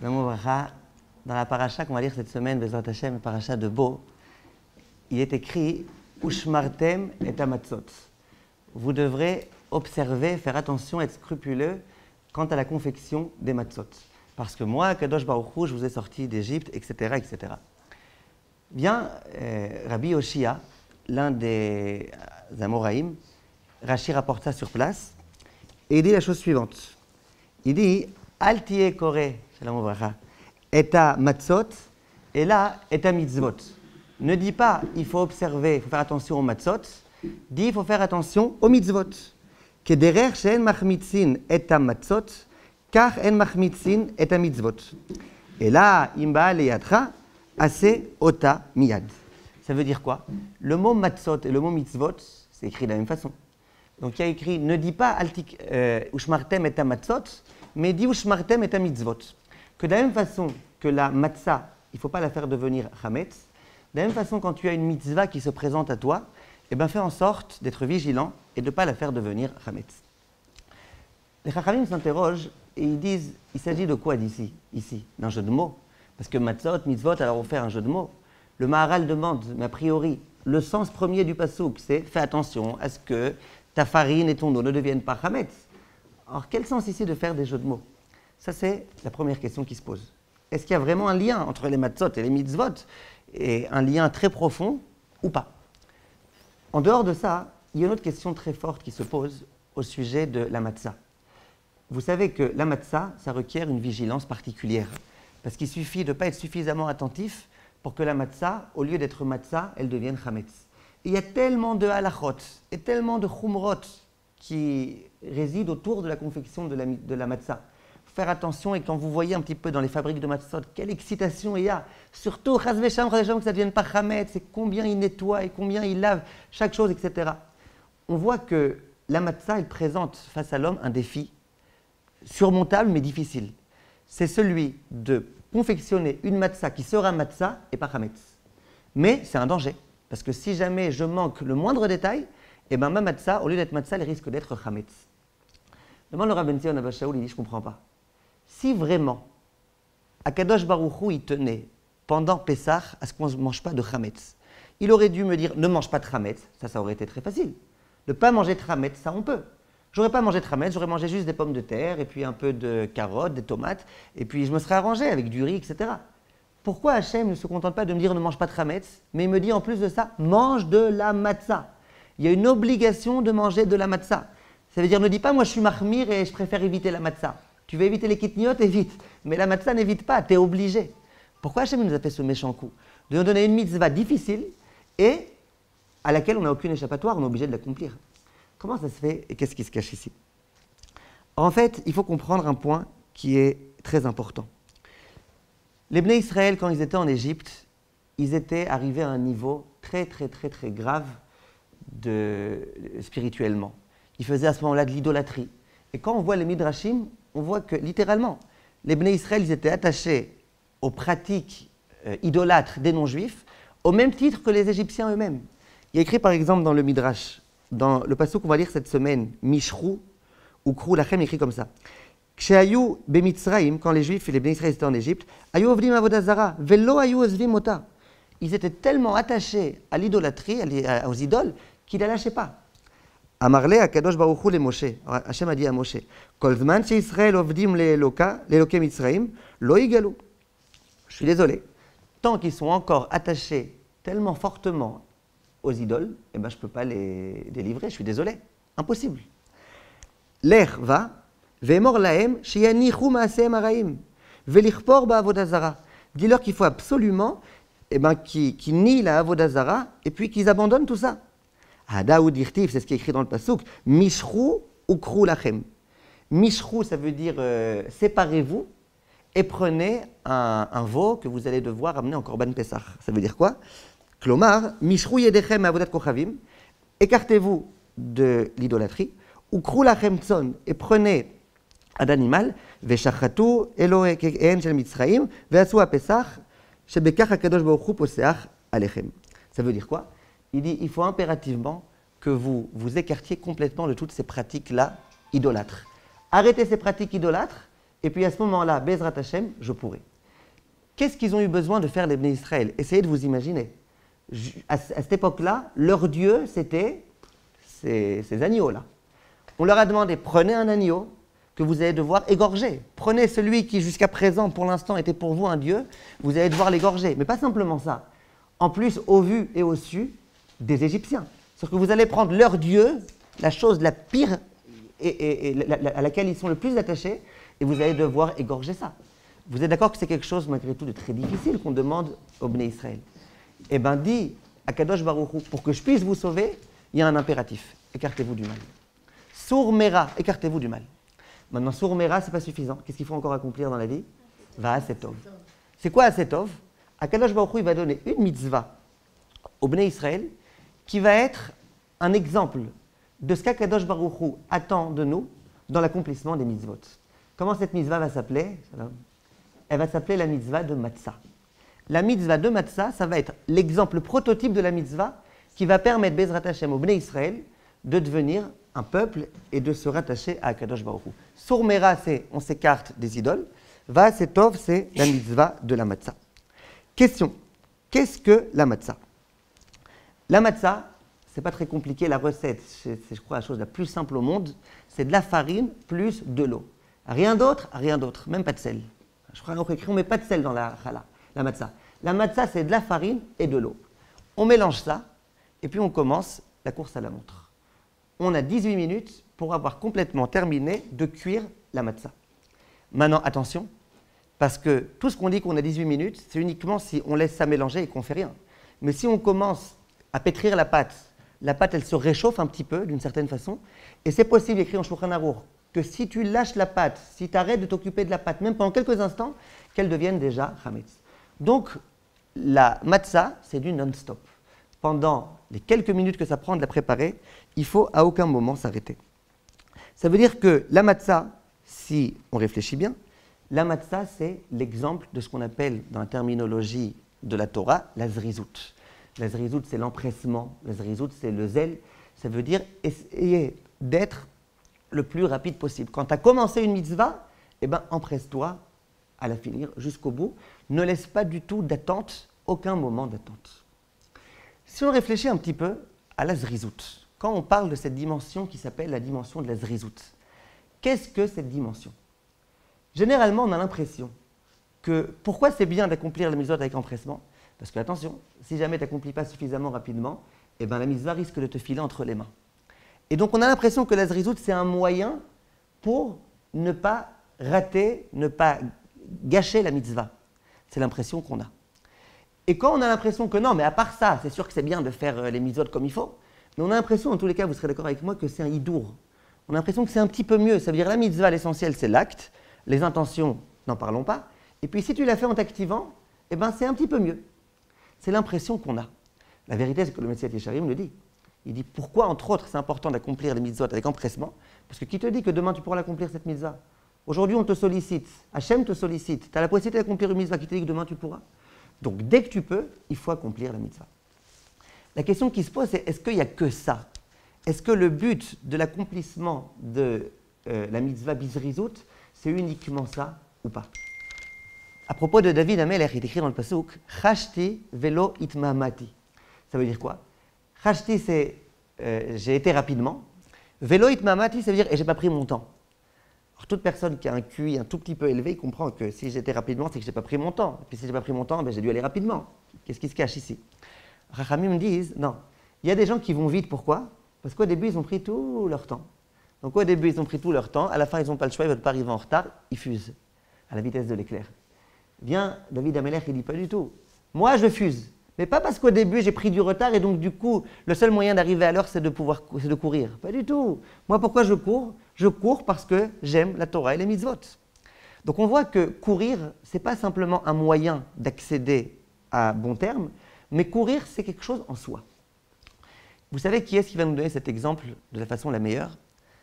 Dans la paracha qu'on va lire cette semaine, Bezrat Hashem, paracha de Bo, il est écrit Ushmartem et Amatzot. Vous devrez observer, faire attention, être scrupuleux quant à la confection des matzot. Parce que moi, Kadosh Baruch Hu, je vous ai sorti d'Égypte, etc., etc. Bien, Rabbi Oshia, l'un des Amoraïm, Rashi rapporte ça sur place, et il dit la chose suivante. Il dit Al tiye kore, shalom uvracha, eta matzot, et là, eta mitzvot. Ne dis pas il faut observer, il faut faire attention aux matzot, dit il faut faire attention aux mitzvot. Kederer she'en machmitzin eta matzot, car en machmitzin eta mitzvot. Et là, imba leyatra, ase ota miyad. Ça veut dire quoi? Le mot matzot et le mot mitzvot, c'est écrit de la même façon. Donc il y a écrit ne dis pas ushmartem eta matzot, mais dis ushmartem eta mitzvot. Que de la même façon que la matzah, il ne faut pas la faire devenir chametz, de la même façon quand tu as une mitzvah qui se présente à toi, eh ben fais en sorte d'être vigilant et de ne pas la faire devenir chametz. Les chachamim s'interrogent et ils disent, il s'agit de quoi ici, d'un jeu de mots? Parce que matzot, mitzvot, alors on fait un jeu de mots. Le Maharal demande, mais a priori, le sens premier du pasouk, c'est fais attention à ce que ta farine et ton eau ne deviennent pas chametz. Alors quel sens ici de faire des jeux de mots? Ça c'est la première question qui se pose. Est-ce qu'il y a vraiment un lien entre les matzot et les mitzvot, et un lien très profond ou pas? En dehors de ça, il y a une autre question très forte qui se pose au sujet de la matzah. Vous savez que la matzah, ça requiert une vigilance particulière. Parce qu'il suffit de ne pas être suffisamment attentif pour que la matzah, au lieu d'être matzah, elle devienne chametz. Et il y a tellement de halachot et tellement de chumrot qui résident autour de la confection de la matzah. Faire attention, et quand vous voyez un petit peu dans les fabriques de matzot, quelle excitation il y a. Surtout, chas vesham, que ça ne devienne pas chametz, et combien il nettoie, et combien il lave chaque chose, etc. On voit que la matzah, elle présente face à l'homme un défi surmontable mais difficile. C'est celui de confectionner une matzah qui sera matzah et pas chametz. Mais c'est un danger, parce que si jamais je manque le moindre détail, eh ben ma matzah, au lieu d'être matzah, elle risque d'être chametz. Demande le Rav Ben Zion Abba Shaul, il dit, je ne comprends pas. Si vraiment, Akadosh Baruch Hu, il tenait pendant Pessah à ce qu'on ne mange pas de chametz, il aurait dû me dire, ne mange pas de chametz, ça aurait été très facile. Ne pas manger de chametz, ça on peut. J'aurais pas mangé de chametz, j'aurais mangé juste des pommes de terre, et puis un peu de carottes, des tomates, et puis je me serais arrangé avec du riz, etc. Pourquoi Hachem ne se contente pas de me dire ne mange pas de chametz, mais il me dit en plus de ça, mange de la matzah. Il y a une obligation de manger de la matzah. Ça veut dire, ne dis pas, moi je suis mahmir et je préfère éviter la matzah. Tu veux éviter les kitniot, évite. Mais la matzah n'évite pas, tu es obligé. Pourquoi Hachem nous a fait ce méchant coup? De nous donner une mitzvah difficile et à laquelle on n'a aucune échappatoire, on est obligé de l'accomplir. Comment ça se fait et qu'est-ce qui se cache ici? En fait, il faut comprendre un point qui est très important. Les Bnei Israël, quand ils étaient en Égypte, ils étaient arrivés à un niveau très grave spirituellement. Ils faisaient à ce moment-là de l'idolâtrie. Et quand on voit les Midrashim, on voit que littéralement, les Bnei Israël, ils étaient attachés aux pratiques idolâtres des non-juifs, au même titre que les Égyptiens eux-mêmes. Il y a écrit par exemple dans le Midrash, dans le passouk qu'on va lire cette semaine, Mishrou ou Krou Lachem, écrit comme ça. Ksheayu bemitzraim, quand les Juifs et les Bnei Israël étaient en Égypte, ayu ovdim avodah zara, velo ayu ozvim ota. Ils étaient tellement attachés à l'idolâtrie, aux idoles, qu'ils ne la lâchaient pas. Amarle akadosh baruch hu le Moshe. Hachem a dit à Moshe, kol zman sheIsraël ovdim leeloke mitzraim, lo yigalu. Je suis désolé. Tant qu'ils sont encore attachés tellement fortement aux idoles, eh ben, je ne peux pas les délivrer, je suis désolé. Impossible. L'air va, ve'emor lahem, sheyanichu ma'asehem haraim, ve'lichpor ba'avodah zara. Dis-leur qu'il faut absolument qu'ils nient la avodah zara et puis qu'ils abandonnent tout ça. Hadaou dirtiv, c'est ce qui est écrit dans le passouk, mishrou ou krou lachem. Mishrou, ça veut dire séparez-vous et prenez un veau que vous allez devoir amener en korban Pessah. Ça veut dire quoi? Klomar, mishrou yedechem avodat kochavim, écartez-vous de l'idolâtrie, ou krou lachem tzon, et prenez un animal, veshachatu eloheen shel mitzraim, ve'asu ha'pesach, shebekach hakadosh baruch hu poseach alechem. Ça veut dire quoi? Il dit, il faut impérativement que vous vous écartiez complètement de toutes ces pratiques-là idolâtres. Arrêtez ces pratiques idolâtres et puis à ce moment-là, Bezrat Hashem, je pourrai. Qu'est-ce qu'ils ont eu besoin de faire les Bnei Israël? Essayez de vous imaginer. À cette époque-là, leur Dieu, c'était ces agneaux-là. On leur a demandé, prenez un agneau que vous allez devoir égorger. Prenez celui qui, jusqu'à présent, pour l'instant, était pour vous un Dieu, vous allez devoir l'égorger. Mais pas simplement ça. En plus, au vu et au su des Égyptiens. C'est-à-dire que vous allez prendre leur Dieu, la chose la pire à laquelle ils sont le plus attachés, et vous allez devoir égorger ça. Vous êtes d'accord que c'est quelque chose, malgré tout, de très difficile qu'on demande au Bnei Israël? Eh bien, dit à Kadosh Baruch Hu, pour que je puisse vous sauver, il y a un impératif. Écartez-vous du mal. Sour Mera, écartez-vous du mal. Maintenant, Sour Mera, ce n'est pas suffisant. Qu'est-ce qu'il faut encore accomplir dans la vie? Va Asetov. C'est quoi Asetov? Akadosh Baruch Hu, il va donner une mitzvah au Bnei Israël qui va être un exemple de ce qu'Akadosh Baruch Hu attend de nous dans l'accomplissement des mitzvot. Comment cette mitzvah va s'appeler? Elle va s'appeler la mitzvah de Matzah. La mitzvah de Matzah, ça va être l'exemple prototype de la mitzvah qui va permettre Bezrat Hashem au Bnei Israël de devenir un peuple et de se rattacher à Akadosh Baruch Hu. Sour Mera, c'est on s'écarte des idoles. Va Setov, c'est la mitzvah de la Matzah. Question, qu'est-ce que la Matzah? La Matzah, c'est pas très compliqué, la recette, c'est je crois la chose la plus simple au monde, c'est de la farine plus de l'eau. Rien d'autre, même pas de sel. Je crois qu'on écrit, on met pas de sel dans la Matzah. La Matzah, c'est de la farine et de l'eau. On mélange ça, et puis on commence la course à la montre. On a 18 minutes pour avoir complètement terminé de cuire la Matzah. Maintenant, attention, parce que tout ce qu'on dit qu'on a 18 minutes, c'est uniquement si on laisse ça mélanger et qu'on ne fait rien. Mais si on commence à pétrir la pâte, elle se réchauffe un petit peu, d'une certaine façon, et c'est possible, écrit en Shulchan Aruch, que si tu lâches la pâte, si tu arrêtes de t'occuper de la pâte, même pendant quelques instants, qu'elle devienne déjà chametz. Donc, la matzah, c'est du non-stop. Pendant les quelques minutes que ça prend de la préparer, il faut à aucun moment s'arrêter. Ça veut dire que la matzah, si on réfléchit bien, la matzah, c'est l'exemple de ce qu'on appelle, dans la terminologie de la Torah, la zrizout. La zrizout, c'est l'empressement. La zrizout, c'est le zèle. Ça veut dire essayer d'être le plus rapide possible. Quand tu as commencé une mitzvah, eh ben, empresse-toi à la finir jusqu'au bout. Ne laisse pas du tout d'attente, aucun moment d'attente. Si on réfléchit un petit peu à la zrizout, quand on parle de cette dimension qui s'appelle la dimension de la zrizout, qu'est-ce que cette dimension? Généralement, on a l'impression que pourquoi c'est bien d'accomplir la mitzvah avec empressement? Parce que, attention, si jamais tu n'accomplis pas suffisamment rapidement, eh ben, la mitzvah risque de te filer entre les mains. Et donc, on a l'impression que la zrizout, c'est un moyen pour ne pas rater, ne pas gâcher la mitzvah. C'est l'impression qu'on a. Et quand on a l'impression que non, mais à part ça, c'est sûr que c'est bien de faire les mitzvot comme il faut, mais on a l'impression, en tous les cas, vous serez d'accord avec moi, que c'est un hidour. On a l'impression que c'est un petit peu mieux. Ça veut dire la mitzvah, l'essentiel, c'est l'acte. Les intentions, n'en parlons pas. Et puis, si tu l'as fait en t'activant, eh ben, c'est un petit peu mieux. C'est l'impression qu'on a. La vérité, c'est que le Messiah Yesharim le dit. Il dit pourquoi, entre autres, c'est important d'accomplir les mitzvot avec empressement? Parce que qui te dit que demain, tu pourras l'accomplir, cette mitzvah? Aujourd'hui, on te sollicite. Hachem te sollicite. Tu as la possibilité d'accomplir une mitzvah. Qui te dit que demain, tu pourras? Donc, dès que tu peux, il faut accomplir la mitzvah. La question qui se pose, c'est est-ce qu'il n'y a que ça? Est-ce que le but de l'accomplissement de la mitzvah bizrizout, c'est uniquement ça ou pas? À propos de David Amelech, il est écrit dans le pasuk Chashti velo itmamati. Ça veut dire quoi? Chashti, c'est j'ai été rapidement. Velo itmamati, ça veut dire et j'ai pas pris mon temps. Alors, toute personne qui a un QI un tout petit peu élevé, il comprend que si j'étais rapidement, c'est que j'ai pas pris mon temps. Et puis si j'ai pas pris mon temps, ben, j'ai dû aller rapidement. Qu'est-ce qui se cache ici? Rachamim me disent non. Il y a des gens qui vont vite, pourquoi? Parce qu'au début, ils ont pris tout leur temps. Donc au début, ils ont pris tout leur temps. À la fin, ils n'ont pas le choix, ils ne veulent pas arriver en retard. Ils fusent à la vitesse de l'éclair. Viens, David Amelech, il dit pas du tout. Moi, je fuse. Mais pas parce qu'au début, j'ai pris du retard et donc du coup, le seul moyen d'arriver à l'heure, c'est de courir. Pas du tout. Moi, pourquoi je cours? Je cours parce que j'aime la Torah et les mitzvot. Donc on voit que courir, ce n'est pas simplement un moyen d'accéder à bon terme, mais courir, c'est quelque chose en soi. Vous savez qui est-ce qui va nous donner cet exemple de la façon la meilleure?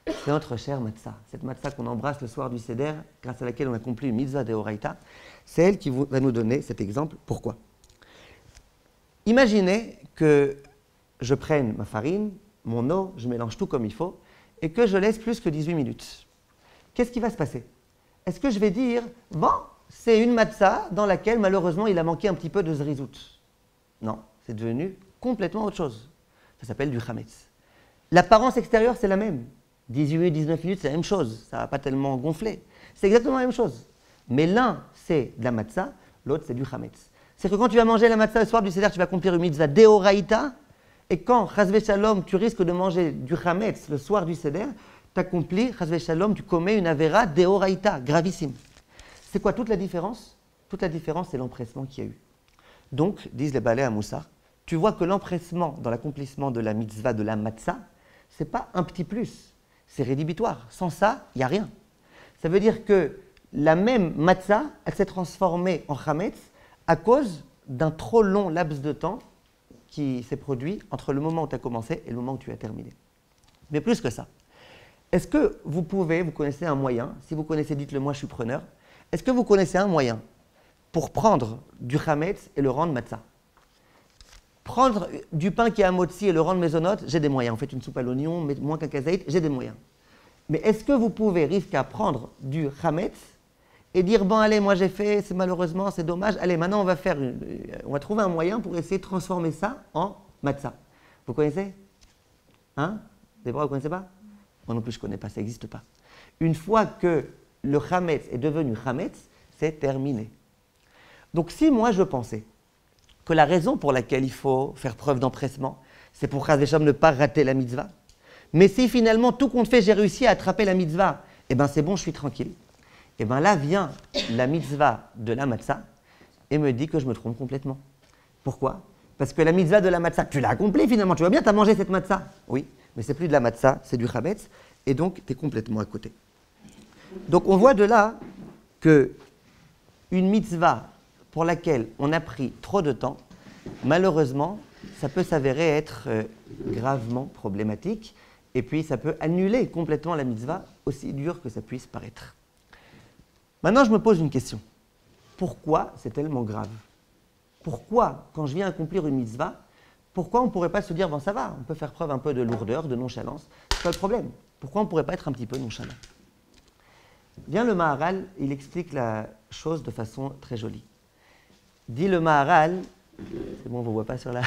C'est notre chère Matzah. Cette Matzah qu'on embrasse le soir du Seder, grâce à laquelle on accomplit une mitzvah de Horaïta, c'est elle qui va nous donner cet exemple. Pourquoi? Imaginez que je prenne ma farine, mon eau, je mélange tout comme il faut, et que je laisse plus que 18 minutes. Qu'est-ce qui va se passer? est-ce que je vais dire, bon, c'est une matzah dans laquelle malheureusement il a manqué un petit peu de zrizout? Non, c'est devenu complètement autre chose. Ça s'appelle du chametz. L'apparence extérieure, c'est la même. 18, 19 minutes, c'est la même chose. Ça ne va pas tellement gonfler. C'est exactement la même chose. Mais l'un, c'est de la matzah, l'autre, c'est du chametz. C'est que quand tu vas manger la matzah le soir du seder, tu vas accomplir une mitzvah deoraita. Et quand, chasvé shalom, tu risques de manger du chametz le soir du seder, tu accomplis, chasvé shalom, tu commets une avera deoraita, gravissime. C'est quoi toute la différence? Toute la différence, c'est l'empressement qu'il y a eu. Donc, disent les balais à Moussar, tu vois que l'empressement dans l'accomplissement de la mitzvah de la matzah, ce n'est pas un petit plus, c'est rédhibitoire. Sans ça, il n'y a rien. Ça veut dire que la même matzah, elle s'est transformée en chametz à cause d'un trop long laps de temps qui s'est produit entre le moment où tu as commencé et le moment où tu as terminé. Mais plus que ça, est-ce que vous connaissez un moyen, si vous connaissez, dites-le moi, je suis preneur, est-ce que vous connaissez un moyen pour prendre du chametz et le rendre matzah? Prendre du pain qui est à motzi et le rendre mésonote, j'ai des moyens. En fait, une soupe à l'oignon, moins qu'un kazaït, j'ai des moyens. Mais est-ce que vous pouvez risquer à prendre du chametz et dire, bon, allez, moi j'ai fait, c'est malheureusement, c'est dommage, allez, maintenant on va trouver un moyen pour essayer de transformer ça en matzah. Vous connaissez? Hein? Déborah, vous ne connaissez pas? Moi non plus, je ne connais pas, ça n'existe pas. Une fois que le chametz est devenu chametz, c'est terminé. Donc si moi je pensais que la raison pour laquelle il faut faire preuve d'empressement, c'est pour chas v'shalom ne pas rater la mitzvah, mais si finalement tout compte fait, j'ai réussi à attraper la mitzvah, eh bien c'est bon, je suis tranquille. Et bien là vient la mitzvah de la matzah et me dit que je me trompe complètement. Pourquoi? Parce que la mitzvah de la matzah, tu l'as accomplie finalement, tu vois bien, tu as mangé cette matzah. Oui, mais c'est plus de la matzah, c'est du chametz, et donc tu es complètement à côté. Donc on voit de là que une mitzvah pour laquelle on a pris trop de temps, malheureusement, ça peut s'avérer être gravement problématique, et puis ça peut annuler complètement la mitzvah, aussi dur que ça puisse paraître. Maintenant, je me pose une question. Pourquoi c'est tellement grave? Pourquoi, quand je viens accomplir une mitzvah, pourquoi on ne pourrait pas se dire, bon ça va, on peut faire preuve un peu de lourdeur, de nonchalance, c'est pas le problème. Pourquoi on ne pourrait pas être un petit peu nonchalant? Bien le Maharal, il explique la chose de façon très jolie. Dit le Maharal, c'est bon, on ne vous voit pas sur la...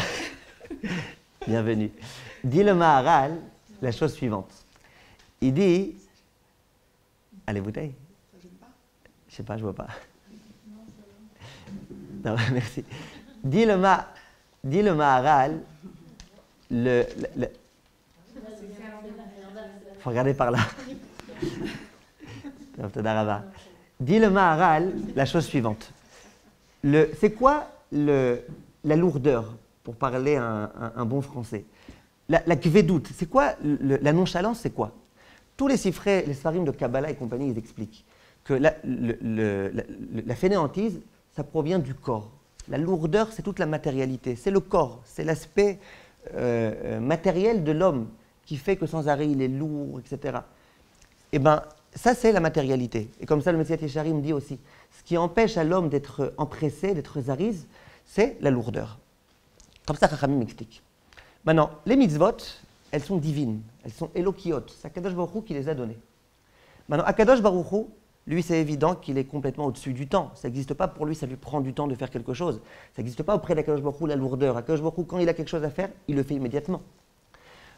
Bienvenue. Dit le Maharal la chose suivante. Il dit... Allez, bouteille? Je sais pas, je vois pas. Non, merci. Dit le Maharal, il faut regarder par là. Dit le Maharal la chose suivante. C'est quoi la lourdeur, pour parler un bon français? La kvedout, c'est quoi la nonchalance, c'est quoi? Tous les sifrés, les sfarim de Kabbalah et compagnie, ils expliquent que la fainéantise, ça provient du corps. La lourdeur, c'est toute la matérialité, c'est le corps, c'est l'aspect matériel de l'homme qui fait que sans arrêt, il est lourd, etc. Eh bien, ça, c'est la matérialité. Et comme ça, le Messiah Yesharim dit aussi, ce qui empêche à l'homme d'être empressé, d'être zariz, c'est la lourdeur. Comme ça, Chachamim m'explique. Maintenant, les mitzvot, elles sont divines, elles sont éloquiotes. C'est Akadosh Baruch Hu qui les a données. Maintenant, Akadosh Baruch Hu, lui, c'est évident qu'il est complètement au-dessus du temps. Ça n'existe pas pour lui, ça lui prend du temps de faire quelque chose. Ça n'existe pas auprès d'Akadosh Baruch Hu, la lourdeur. Akadosh Baruch Hu, quand il a quelque chose à faire, il le fait immédiatement.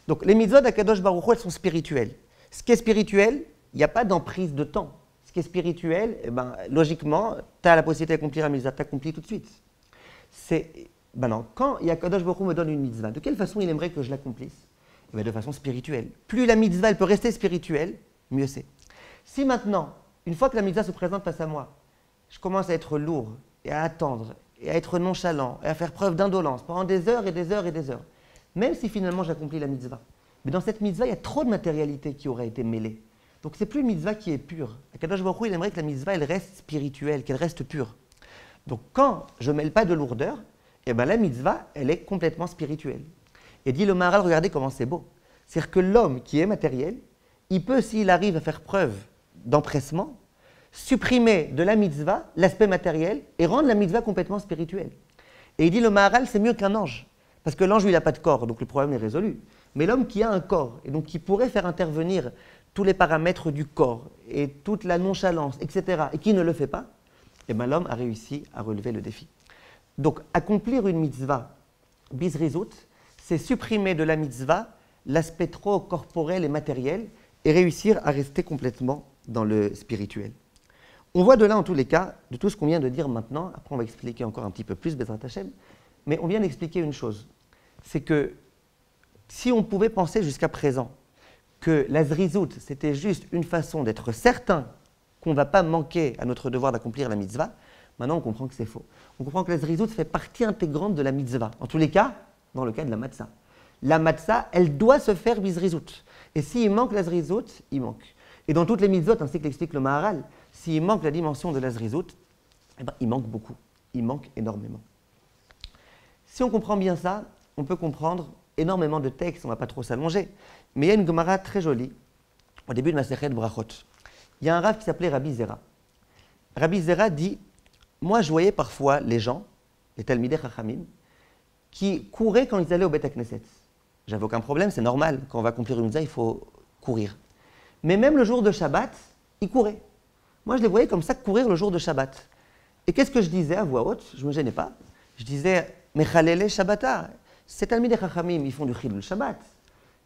Donc, les mitzvot d'Akadosh Baruch Hu, elles sont spirituelles. Ce qui est spirituel, il n'y a pas d'emprise de temps. Ce qui est spirituel, eh ben, logiquement, tu as la possibilité d'accomplir la mitzvah, tu accomplis tout de suite. Non, quand Akadosh Baruch Hu me donne une mitzvah, de quelle façon il aimerait que je l'accomplisse? Eh ben, de façon spirituelle. Plus la mitzvah elle peut rester spirituelle, mieux c'est. Si maintenant, une fois que la mitzvah se présente face à moi, je commence à être lourd et à attendre et à être nonchalant et à faire preuve d'indolence pendant des heures et des heures et des heures, même si finalement j'accomplis la mitzvah, mais dans cette mitzvah, il y a trop de matérialité qui aurait été mêlée. Donc c'est plus une mitzvah qui est pure. Akadosh Baruch Hu, il aimerait que la mitzvah elle reste spirituelle, qu'elle reste pure. Donc quand je ne mêle pas de lourdeur, eh ben, la mitzvah, elle est complètement spirituelle. Et dit le Maharal, regardez comment c'est beau. C'est-à-dire que l'homme qui est matériel, il peut, s'il arrive à faire preuve d'empressement, supprimer de la mitzvah l'aspect matériel et rendre la mitzvah complètement spirituelle. Et il dit le Maharal, c'est mieux qu'un ange. Parce que l'ange, lui, il n'a pas de corps, donc le problème est résolu. Mais l'homme qui a un corps, et donc qui pourrait faire intervenir tous les paramètres du corps, et toute la nonchalance, etc., et qui ne le fait pas, eh bien l'homme a réussi à relever le défi. Donc, accomplir une mitzvah, bizrizut, c'est supprimer de la mitzvah l'aspect trop corporel et matériel et réussir à rester complètement dans le spirituel. On voit de là, en tous les cas, de tout ce qu'on vient de dire maintenant, après on va expliquer encore un petit peu plus, Bezrat Hashem, mais on vient d'expliquer une chose, c'est que si on pouvait penser jusqu'à présent que la zrizout, c'était juste une façon d'être certain qu'on ne va pas manquer à notre devoir d'accomplir la mitzvah, maintenant on comprend que c'est faux. On comprend que la zrizout fait partie intégrante de la mitzvah, en tous les cas, dans le cas de la matzah. La matzah, elle doit se faire bizrizout. Et s'il manque la zrizout, il manque. Et dans toutes les mitzvot, ainsi que l'explique le Maharal, s'il manque la dimension de la zrizout, eh ben, il manque beaucoup, il manque énormément. Si on comprend bien ça, on peut comprendre énormément de textes, on ne va pas trop s'allonger, mais il y a une Gemara très jolie, au début de Masechet Brachot. Il y a un Rav qui s'appelait Rabbi Zera. Rabbi Zera dit, moi je voyais parfois les gens, les Talmidei Chachamim, qui couraient quand ils allaient au Beth Knesset. J'avais aucun problème, c'est normal, quand on va accomplir une mitzvah, il faut courir. Mais même le jour de Shabbat, ils couraient. Moi je les voyais comme ça courir le jour de Shabbat. Et qu'est-ce que je disais à voix haute? Je ne me gênais pas. Je disais, Mechalele Shabbata. Ces Talmidei Chachamim, ils font du Chilul Shabbat.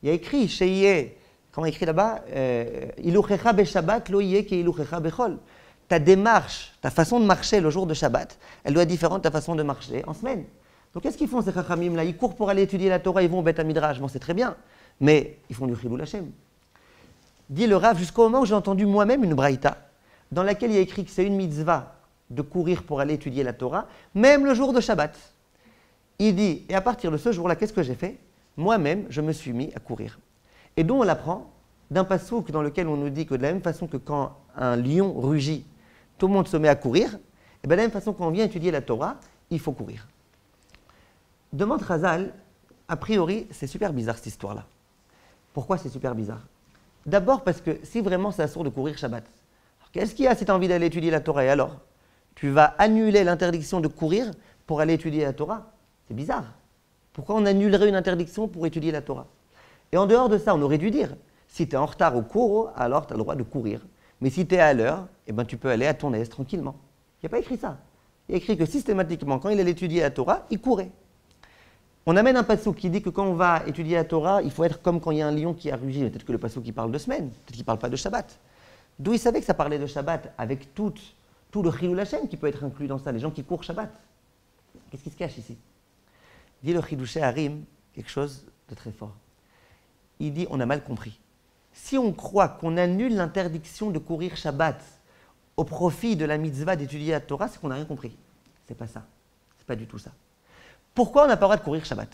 Il y a écrit, Sheyeh, comment il y a écrit là-bas, Iluchecha be-Shabbat, lo yeh ki iluchecha bechol. Ta démarche, ta façon de marcher le jour de Shabbat, elle doit être différente de ta façon de marcher en semaine. Donc qu'est-ce qu'ils font ces Chachamim là? Ils courent pour aller étudier la Torah, ils vont au Beth Midrash, bon c'est très bien, mais ils font du Chilul Hashem. Dit le Rav, jusqu'au moment où j'ai entendu moi-même une braïta, dans laquelle il y a écrit que c'est une mitzvah de courir pour aller étudier la Torah, même le jour de Shabbat. Il dit, et à partir de ce jour-là, qu'est-ce que j'ai fait? Moi-même, je me suis mis à courir. Et donc on l'apprend d'un passouk dans lequel on nous dit que de la même façon que quand un lion rugit, tout le monde se met à courir, et bien de la même façon quand on vient étudier la Torah, il faut courir. Demande Chazal, a priori, c'est super bizarre cette histoire-là. Pourquoi c'est super bizarre? D'abord parce que si vraiment c'est assourd de courir Shabbat, qu'est-ce qu'il y a si tu as envie d'aller étudier la Torah? Et alors, tu vas annuler l'interdiction de courir pour aller étudier la Torah? C'est bizarre. Pourquoi on annulerait une interdiction pour étudier la Torah? Et en dehors de ça, on aurait dû dire, si tu es en retard au cours, alors tu as le droit de courir. Mais si tu es à l'heure, eh ben, tu peux aller à ton aise tranquillement. Il n'y a pas écrit ça. Il y a écrit que systématiquement, quand il allait étudier la Torah, il courait. On amène un passouk qui dit que quand on va étudier la Torah, il faut être comme quand il y a un lion qui a rugi. Peut-être que le passouk qui parle de semaine, peut-être qu'il ne parle pas de Shabbat. D'où il savait que ça parlait de Shabbat, avec tout le Chilul Hashem qui peut être inclus dans ça, les gens qui courent Shabbat. Qu'est-ce qui se cache ici? Dit le Chidouché Harim quelque chose de très fort. Il dit, on a mal compris. Si on croit qu'on annule l'interdiction de courir Shabbat au profit de la mitzvah d'étudier la Torah, c'est qu'on n'a rien compris. C'est pas ça. C'est pas du tout ça. Pourquoi on n'a pas le droit de courir Shabbat?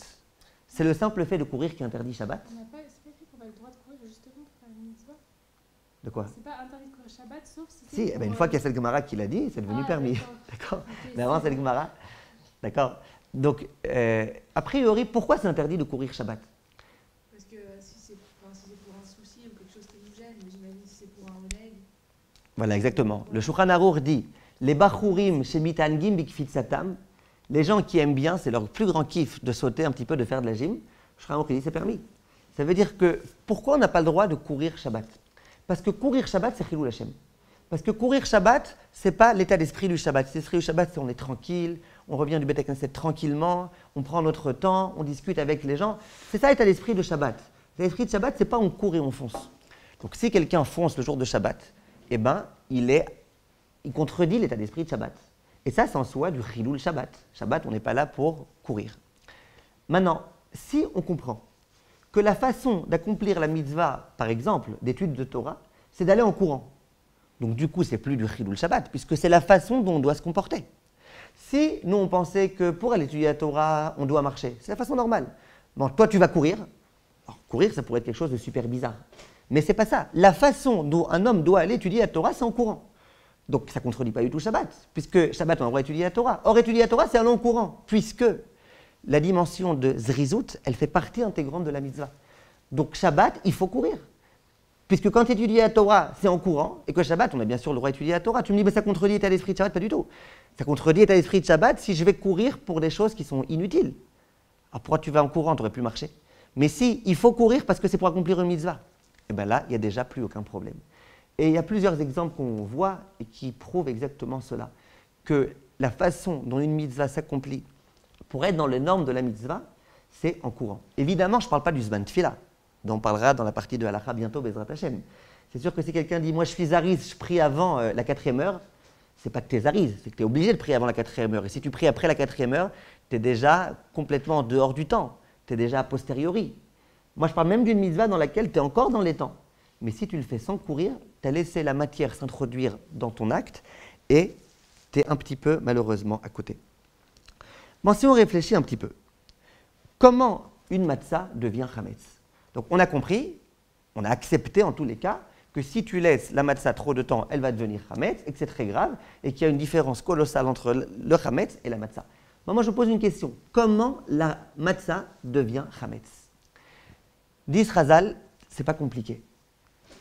C'est le simple fait de courir qui interdit Shabbat? C'est pas fait qu'on a le droit de courir justement pour faire une mitzvah? De quoi? C'est pas interdit de courir Shabbat, sauf si... Si, eh ben une fois qu'il y a cette Gemara qui l'a dit, c'est devenu permis. D'accord. Mais avant cette Gemara, d'accord. Donc, a priori, pourquoi c'est interdit de courir Shabbat? Parce que si c'est pour un souci ou quelque chose qui nous gêne, mais j'imagine si c'est pour un oneg. Voilà, exactement. Le Shulchan Arour dit, les bachurim shemitangim bikfitzatam, les gens qui aiment bien, c'est leur plus grand kiff de sauter un petit peu, de faire de la gym. Le Shulchan Arour dit, c'est permis. Ça veut dire que, pourquoi on n'a pas le droit de courir Shabbat? Parce que courir Shabbat, c'est Chilul Hashem. Parce que courir Shabbat, ce n'est pas l'état d'esprit du Shabbat. L'esprit du Shabbat, c'est on est tranquille, on revient du Beth Knesset tranquillement, on prend notre temps, on discute avec les gens. C'est ça l'état d'esprit de Shabbat. L'esprit de Shabbat, ce n'est pas on court et on fonce. Donc si quelqu'un fonce le jour de Shabbat, eh ben, il contredit l'état d'esprit de Shabbat. Et ça, c'est en soi du Chilul Shabbat. Shabbat, on n'est pas là pour courir. Maintenant, si on comprend que la façon d'accomplir la mitzvah, par exemple, d'étude de Torah, c'est d'aller en courant. Donc du coup, c'est plus du Chilul Shabbat, puisque c'est la façon dont on doit se comporter. Si nous, on pensait que pour aller étudier la Torah, on doit marcher, c'est la façon normale. Bon, toi, tu vas courir. Alors, courir, ça pourrait être quelque chose de super bizarre. Mais c'est pas ça. La façon dont un homme doit aller étudier la Torah, c'est en courant. Donc ça ne contredit pas du tout Shabbat, puisque Shabbat, on a le droit d'étudier la Torah. Or, étudier la Torah, c'est aller en courant, puisque la dimension de Zrizout, elle fait partie intégrante de la mitzvah. Donc Shabbat, il faut courir. Puisque quand tu étudies la Torah, c'est en courant, et que Shabbat, on a bien sûr le droit d'étudier la Torah. Tu me dis, mais ça contredit l'état d'esprit de Shabbat? Pas du tout. Ça contredit l'état d'esprit de Shabbat si je vais courir pour des choses qui sont inutiles. Alors pourquoi tu vas en courant? Tu n'aurais plus marché. Mais si il faut courir parce que c'est pour accomplir une mitzvah, et bien là, il n'y a déjà plus aucun problème. Et il y a plusieurs exemples qu'on voit et qui prouvent exactement cela. Que la façon dont une mitzvah s'accomplit pour être dans les normes de la mitzvah, c'est en courant. Évidemment, je ne parle pas du Zman Tfila, dont on parlera dans la partie de Halakha bientôt, Bezrat Hashem. C'est sûr que si quelqu'un dit « moi je suis Zariz, je prie avant la 4e heure », c'est pas que tu es Zariz, c'est que tu es obligé de prier avant la 4e heure. Et si tu pries après la 4e heure, tu es déjà complètement en dehors du temps, tu es déjà a posteriori. Moi je parle même d'une mitzvah dans laquelle tu es encore dans les temps. Mais si tu le fais sans courir, tu as laissé la matière s'introduire dans ton acte et tu es un petit peu malheureusement à côté. Bon, si on réfléchit un petit peu, comment une matzah devient chametz? Donc on a compris, on a accepté en tous les cas, que si tu laisses la matzah trop de temps, elle va devenir chametz et que c'est très grave et qu'il y a une différence colossale entre le chametz et la matzah. Moi je pose une question, comment la matzah devient chametz? Dit Chazal, c'est pas compliqué.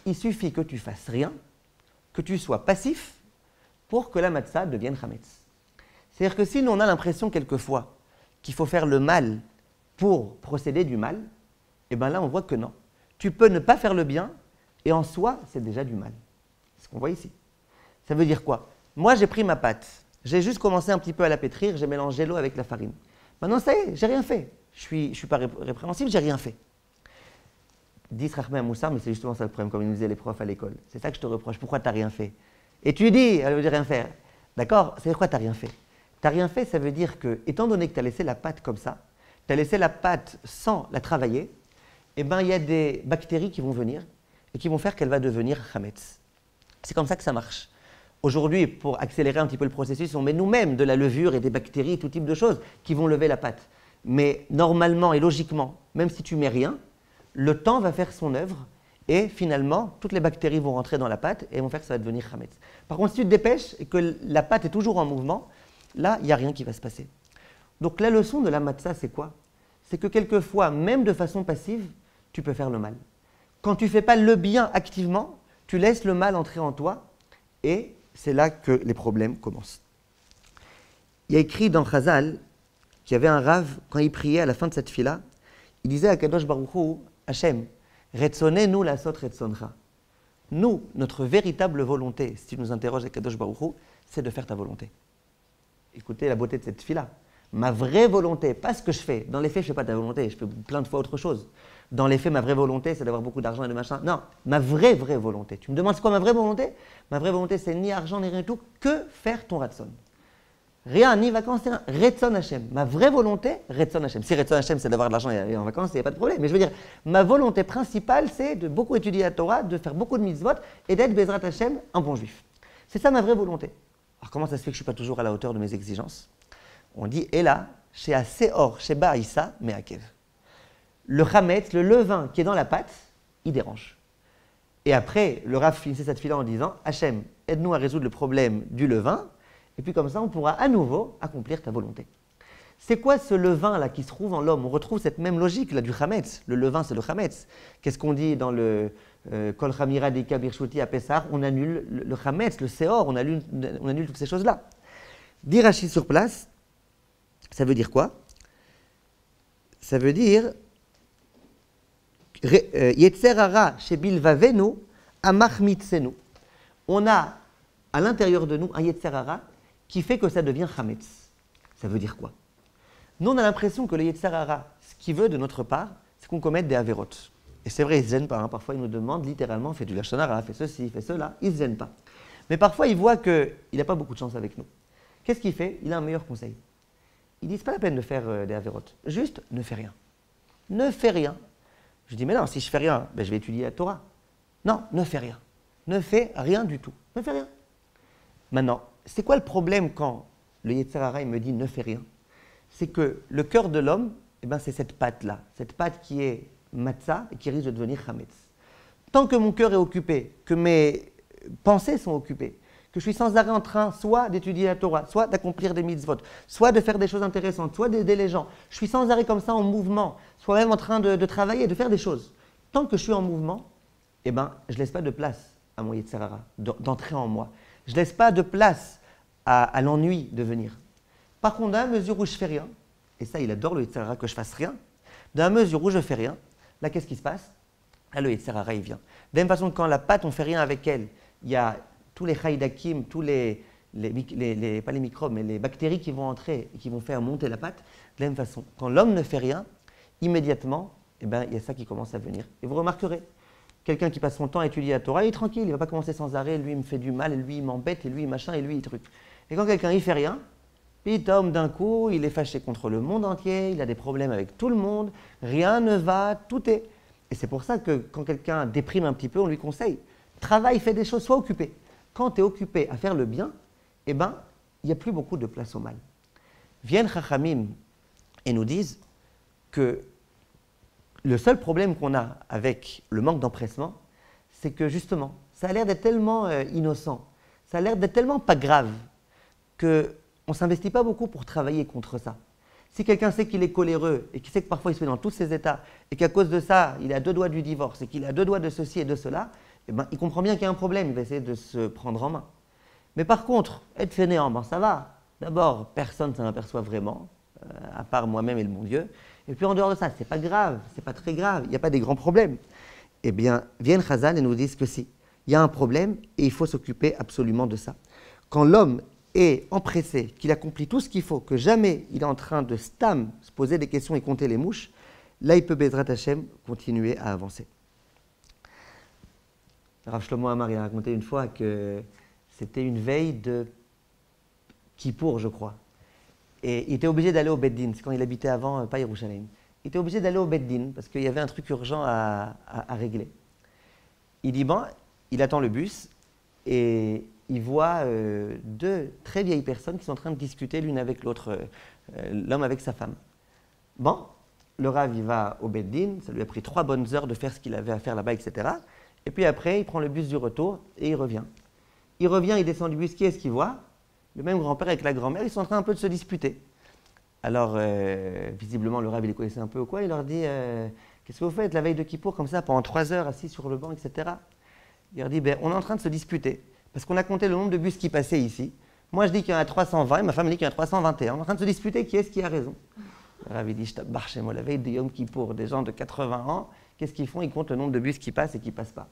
Il suffit que tu fasses rien, que tu sois passif pour que la matzah devienne chametz. C'est-à-dire que si nous on a l'impression quelquefois qu'il faut faire le mal pour procéder du mal, et bien là on voit que non. Tu peux ne pas faire le bien et en soi c'est déjà du mal. C'est ce qu'on voit ici. Ça veut dire quoi? Moi j'ai pris ma pâte, j'ai juste commencé un petit peu à la pétrir, j'ai mélangé l'eau avec la farine. Maintenant ça y est, j'ai rien fait. Je suis pas répréhensible, j'ai rien fait. Dis Rachmé à Moussar, mais c'est justement ça le problème, comme ils nous disaient les profs à l'école. C'est ça que je te reproche, pourquoi tu n'as rien fait? Et tu dis, elle veut dire rien faire. D'accord? C'est quoi tu n'as rien fait? Tu n'as rien fait, ça veut dire que, étant donné que tu as laissé la pâte comme ça, tu as laissé la pâte sans la travailler, eh bien il y a des bactéries qui vont venir et qui vont faire qu'elle va devenir chametz. C'est comme ça que ça marche. Aujourd'hui, pour accélérer un petit peu le processus, on met nous-mêmes de la levure et des bactéries, tout type de choses qui vont lever la pâte. Mais normalement et logiquement, même si tu mets rien, le temps va faire son œuvre et finalement, toutes les bactéries vont rentrer dans la pâte et vont faire que ça va devenir chametz. Par contre, si tu te dépêches et que la pâte est toujours en mouvement, là, il n'y a rien qui va se passer. Donc la leçon de la matzah, c'est quoi? C'est que quelquefois, même de façon passive, tu peux faire le mal. Quand tu ne fais pas le bien activement, tu laisses le mal entrer en toi et c'est là que les problèmes commencent. Il y a écrit dans Chazal qu'il y avait un rave, quand il priait à la fin de cette fila, il disait à Kadosh Baruch Hu, Hachem, Retzonenu lasot retzoncha. Nous, notre véritable volonté, si tu nous interroges à Kadosh Baruch Hu, c'est de faire ta volonté. Écoutez la beauté de cette fila. Ma vraie volonté, pas ce que je fais. Dans les faits, je ne fais pas ta volonté, je fais plein de fois autre chose. Dans les faits, ma vraie volonté, c'est d'avoir beaucoup d'argent et de machin. Non, ma vraie volonté. Tu me demandes c'est quoi ma vraie volonté? Ma vraie volonté, c'est ni argent, ni rien du tout, que faire ton ratson. Rien, ni vacances, rien. Retzon Hashem. Ma vraie volonté, Retzon Hashem. Si Retzon Hashem, c'est d'avoir de l'argent et aller en vacances, il n'y a pas de problème. Mais je veux dire, ma volonté principale, c'est de beaucoup étudier la Torah, de faire beaucoup de mitzvot et d'être Bezrat Hashem, un bon juif. C'est ça ma vraie volonté. Alors comment ça se fait que je ne suis pas toujours à la hauteur de mes exigences? On dit, et là, chez Aseor, chez Ba'issa, Me'akev. Le chametz, le levain qui est dans la pâte, il dérange. Et après, le Rav finissait cette fila en disant, Hashem, aide-nous à résoudre le problème du levain. Et puis comme ça, on pourra à nouveau accomplir ta volonté. C'est quoi ce levain-là qui se trouve en l'homme? On retrouve cette même logique là du chametz. Le levain, c'est le chametz. Qu'est-ce qu'on dit dans le Kol Chamira Dika Birshuti à Pessah? On annule le chametz, le séor, on annule toutes ces choses-là. Dire Rashi sur place, ça veut dire quoi? Ça veut dire Yetzer hara shebilvavenu amachmitzenu. On a à l'intérieur de nous un Yetzer hara qui fait que ça devient chametz. Ça veut dire quoi? Nous, on a l'impression que le Yetzer hara, ce qu'il veut de notre part, c'est qu'on commette des avérotes. Et c'est vrai, il ne se gêne pas. Hein. Parfois, il nous demande littéralement, fais du lashon hara, fais ceci, fais cela. Il ne se gêne pas. Mais parfois, il voit qu'il n'a pas beaucoup de chance avec nous. Qu'est-ce qu'il fait? Il a un meilleur conseil. Il dit, c'est pas la peine de faire des avérotes. Juste, ne fais rien. Ne fais rien. Je dis, mais non, si je fais rien, ben, je vais étudier la Torah. Non, ne fais rien. Ne fais rien du tout. Ne fais rien. Maintenant, c'est quoi le problème quand le Yetzer hara me dit ne fais rien? C'est que le cœur de l'homme, eh ben, c'est cette pâte-là, cette pâte qui est matzah et qui risque de devenir chametz. Tant que mon cœur est occupé, que mes pensées sont occupées, que je suis sans arrêt en train soit d'étudier la Torah, soit d'accomplir des mitzvot, soit de faire des choses intéressantes, soit d'aider les gens, je suis sans arrêt comme ça en mouvement, soit même en train de travailler, de faire des choses. Tant que je suis en mouvement, eh ben, je ne laisse pas de place à mon Yetzer hara, d'entrer en moi. Je ne laisse pas de place à l'ennui de venir. Par contre, dans la mesure où je ne fais rien, et ça, il adore le Yetzer hara que je fasse rien, dans la mesure où je ne fais rien, là, qu'est-ce qui se passe? Là, le Yetzer hara, il vient. De la même façon que quand la pâte, on ne fait rien avec elle, il y a tous les chaydakim, tous pas les microbes, mais les bactéries qui vont entrer et qui vont faire monter la pâte. De la même façon, quand l'homme ne fait rien, immédiatement, eh ben, il y a ça qui commence à venir. Et vous remarquerez, quelqu'un qui passe son temps à étudier la Torah, il est tranquille, il ne va pas commencer sans arrêt, lui il me fait du mal, et lui il m'embête, et lui machin, et lui il truc. Et quand quelqu'un il fait rien, Pitom, d'un coup, il est fâché contre le monde entier, il a des problèmes avec tout le monde, rien ne va, tout est. Et c'est pour ça que quand quelqu'un déprime un petit peu, on lui conseille, travaille, fais des choses, sois occupé. Quand tu es occupé à faire le bien, eh ben, il n'y a plus beaucoup de place au mal. Viennent Chachamim et nous disent que le seul problème qu'on a avec le manque d'empressement, c'est que justement, ça a l'air d'être tellement innocent, ça a l'air d'être tellement pas grave, qu'on ne s'investit pas beaucoup pour travailler contre ça. Si quelqu'un sait qu'il est coléreux et qu'il sait que parfois il se met dans tous ses états et qu'à cause de ça, il est à 2 doigts du divorce et qu'il est à 2 doigts de ceci et de cela, eh ben, il comprend bien qu'il y a un problème, il va essayer de se prendre en main. Mais par contre, être fainéant, ben ça va. D'abord, personne ne s'en aperçoit vraiment, à part moi-même et le bon Dieu. Et puis en dehors de ça, c'est pas grave, c'est pas très grave, il n'y a pas des grands problèmes. Eh bien, viennent Chazal et nous disent que si, il y a un problème et il faut s'occuper absolument de ça. Quand l'homme est empressé, qu'il accomplit tout ce qu'il faut, que jamais il est en train de se poser des questions et compter les mouches, là il peut Bezrat Hashem continuer à avancer. Rav Shlomo Amar il a raconté une fois que c'était une veille de Kippour, je crois. Et il était obligé d'aller au Beit Din, c'est quand il habitait avant, pas Yerushalayim. Il était obligé d'aller au Beit Din parce qu'il y avait un truc urgent à régler. Il dit, bon, il attend le bus et il voit 2 très vieilles personnes qui sont en train de discuter l'une avec l'autre, l'homme avec sa femme. Bon, le Rav, il va au Beit Din, ça lui a pris 3 bonnes heures de faire ce qu'il avait à faire là-bas, etc. Et puis après, il prend le bus du retour et il revient. Il revient, il descend du bus, qui est-ce qu'il voit? Le même grand-père avec la grand-mère, ils sont en train un peu de se disputer. Alors, visiblement, le Rav, il les connaissait un peu ou quoi, il leur dit qu'est-ce que vous faites la veille de Kippour, comme ça, pendant 3 heures, assis sur le banc, etc. Il leur dit, ben, on est en train de se disputer, parce qu'on a compté le nombre de bus qui passaient ici. Moi, je dis qu'il y en a 320, et ma femme dit qu'il y en a 321. On est en train de se disputer qui est-ce qui a raison. Le Rav, il dit, je t'abbarre chez moi, la veille de Yom Kippour, des gens de 80 ans, qu'est-ce qu'ils font? Ils comptent le nombre de bus qui passent et qui ne passent pas.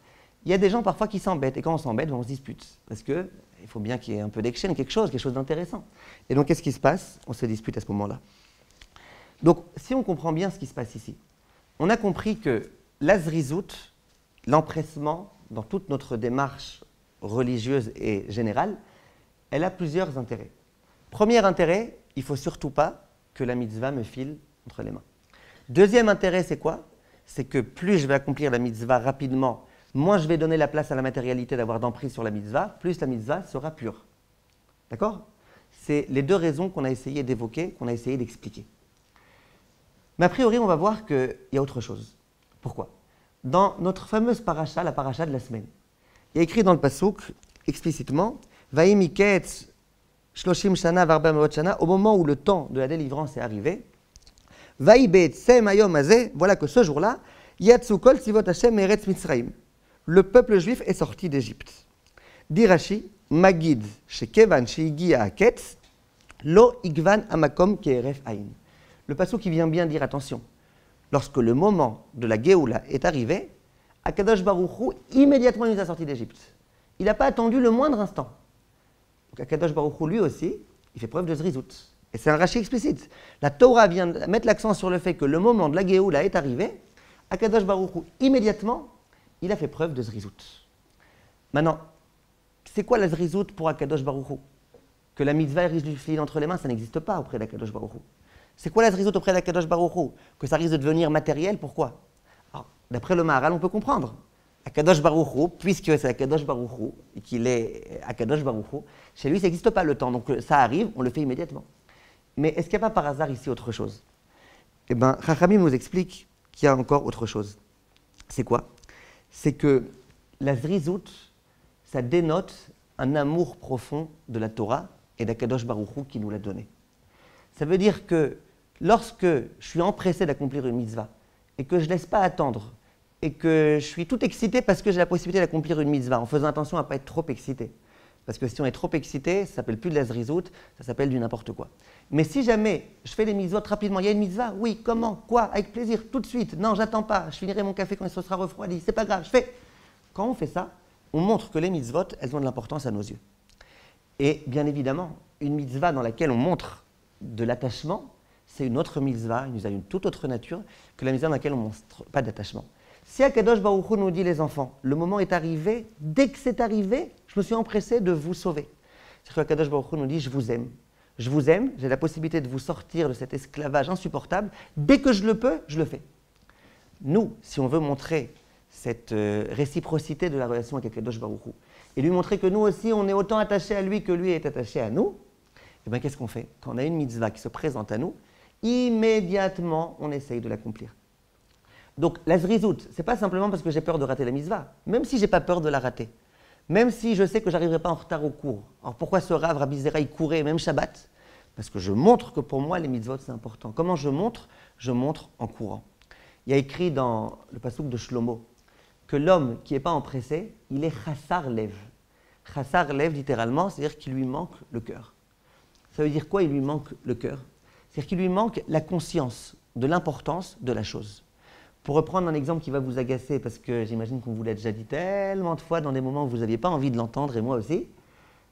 Il y a des gens parfois qui s'embêtent, et quand on s'embête, on se dispute, parce qu'il faut bien qu'il y ait un peu d'action, quelque chose d'intéressant. Et donc, qu'est-ce qui se passe? On se dispute à ce moment-là. Donc, si on comprend bien ce qui se passe ici, on a compris que l'azrizout, l'empressement, dans toute notre démarche religieuse et générale, elle a plusieurs intérêts. Premier intérêt, il ne faut surtout pas que la mitzvah me file entre les mains. Deuxième intérêt, c'est quoi? C'est que plus je vais accomplir la mitzvah rapidement, moins je vais donner la place à la matérialité d'avoir d'emprise sur la mitzvah, plus la mitzvah sera pure. D'accord? C'est les 2 raisons qu'on a essayé d'évoquer, qu'on a essayé d'expliquer. Mais a priori, on va voir qu'il y a autre chose. Pourquoi? Dans notre fameuse paracha, la paracha de la semaine, il y a écrit dans le pasouk explicitement « Vaïmiketz shloshim shana varba meot shana » au moment où le temps de la délivrance est arrivé, « Vaïbetsem ayom azeh » voilà que ce jour-là, « Yatsu kol tzivot Hashem eretz Mitzrayim » le peuple juif est sorti d'Égypte. Dit Rashi, Magid shekevan sheigia aketz lo igvan amakom ke'eref ayin. Le passouk qui vient bien dire attention. Lorsque le moment de la Géoula est arrivé, Akadosh Baruch Hu, immédiatement il nous a sortis d'Égypte. Il n'a pas attendu le moindre instant. Donc Akadosh Baruch Hu, lui aussi, il fait preuve de zrizout. Et c'est un Rashi explicite. La Torah vient mettre l'accent sur le fait que le moment de la Géoula est arrivé. Akadosh Baruch Hu, immédiatement, il a fait preuve de zrizout. Maintenant, c'est quoi la zrizout pour Akadosh Baruch Hu? Que la mitzvah risque de filer entre les mains, ça n'existe pas auprès d'Akadosh Baruch Hu. C'est quoi la zrizout auprès d'Akadosh Baruch Hu? Que ça risque de devenir matériel, pourquoi? Alors, d'après le Maharal, on peut comprendre. Akadosh Baruch Hu, puisque c'est Akadosh Baruch Hu, et qu'il est Akadosh Baruch Hu, chez lui, ça n'existe pas le temps, donc ça arrive, on le fait immédiatement. Mais est-ce qu'il n'y a pas par hasard ici autre chose? Eh bien, Chachamim nous explique qu'il y a encore autre chose. C'est quoi? C'est que la zrizout, ça dénote un amour profond de la Torah et d'Akadosh Baruch Hu qui nous l'a donné. Ça veut dire que lorsque je suis empressé d'accomplir une mitzvah et que je ne laisse pas attendre et que je suis tout excité parce que j'ai la possibilité d'accomplir une mitzvah en faisant attention à ne pas être trop excité. Parce que si on est trop excité, ça ne s'appelle plus de la zrizout, ça s'appelle du n'importe quoi. Mais si jamais je fais les mitzvot rapidement, il y a une mitzvah, oui, comment, quoi, avec plaisir, tout de suite, non, j'attends pas, je finirai mon café quand il se sera refroidi, c'est pas grave, je fais. Quand on fait ça, on montre que les mitzvot, elles ont de l'importance à nos yeux. Et bien évidemment, une mitzvah dans laquelle on montre de l'attachement, c'est une autre mitzvah, une mitzvah d'une toute autre nature que la mitzvah dans laquelle on ne montre pas d'attachement. Si Akadosh Baruch Hu nous dit, les enfants, le moment est arrivé, dès que c'est arrivé, je me suis empressé de vous sauver. C'est que Akadosh Baruch Hu nous dit, je vous aime, j'ai la possibilité de vous sortir de cet esclavage insupportable, dès que je le peux, je le fais. Nous, si on veut montrer cette réciprocité de la relation avec Akadosh Baruch Hu, et lui montrer que nous aussi, on est autant attachés à lui que lui est attaché à nous, eh bien qu'est-ce qu'on fait? Quand on a une mitzvah qui se présente à nous, immédiatement, on essaye de l'accomplir. Donc, la zrizout, ce n'est pas simplement parce que j'ai peur de rater la mitzvah, même si je n'ai pas peur de la rater, même si je sais que je n'arriverai pas en retard au cours. Alors, pourquoi ce Rav, Rabbi Zera, il courait, même Shabbat? Parce que je montre que pour moi, les mitzvot, c'est important. Comment je montre? Je montre en courant. Il y a écrit dans le passouk de Shlomo que l'homme qui n'est pas empressé, il est chassar lev. Chassar lev, littéralement, c'est-à-dire qu'il lui manque le cœur. Ça veut dire quoi, il lui manque le cœur? C'est-à-dire qu'il lui manque la conscience de l'importance de la chose. Pour reprendre un exemple qui va vous agacer, parce que j'imagine qu'on vous l'a déjà dit tellement de fois dans des moments où vous n'aviez pas envie de l'entendre, et moi aussi,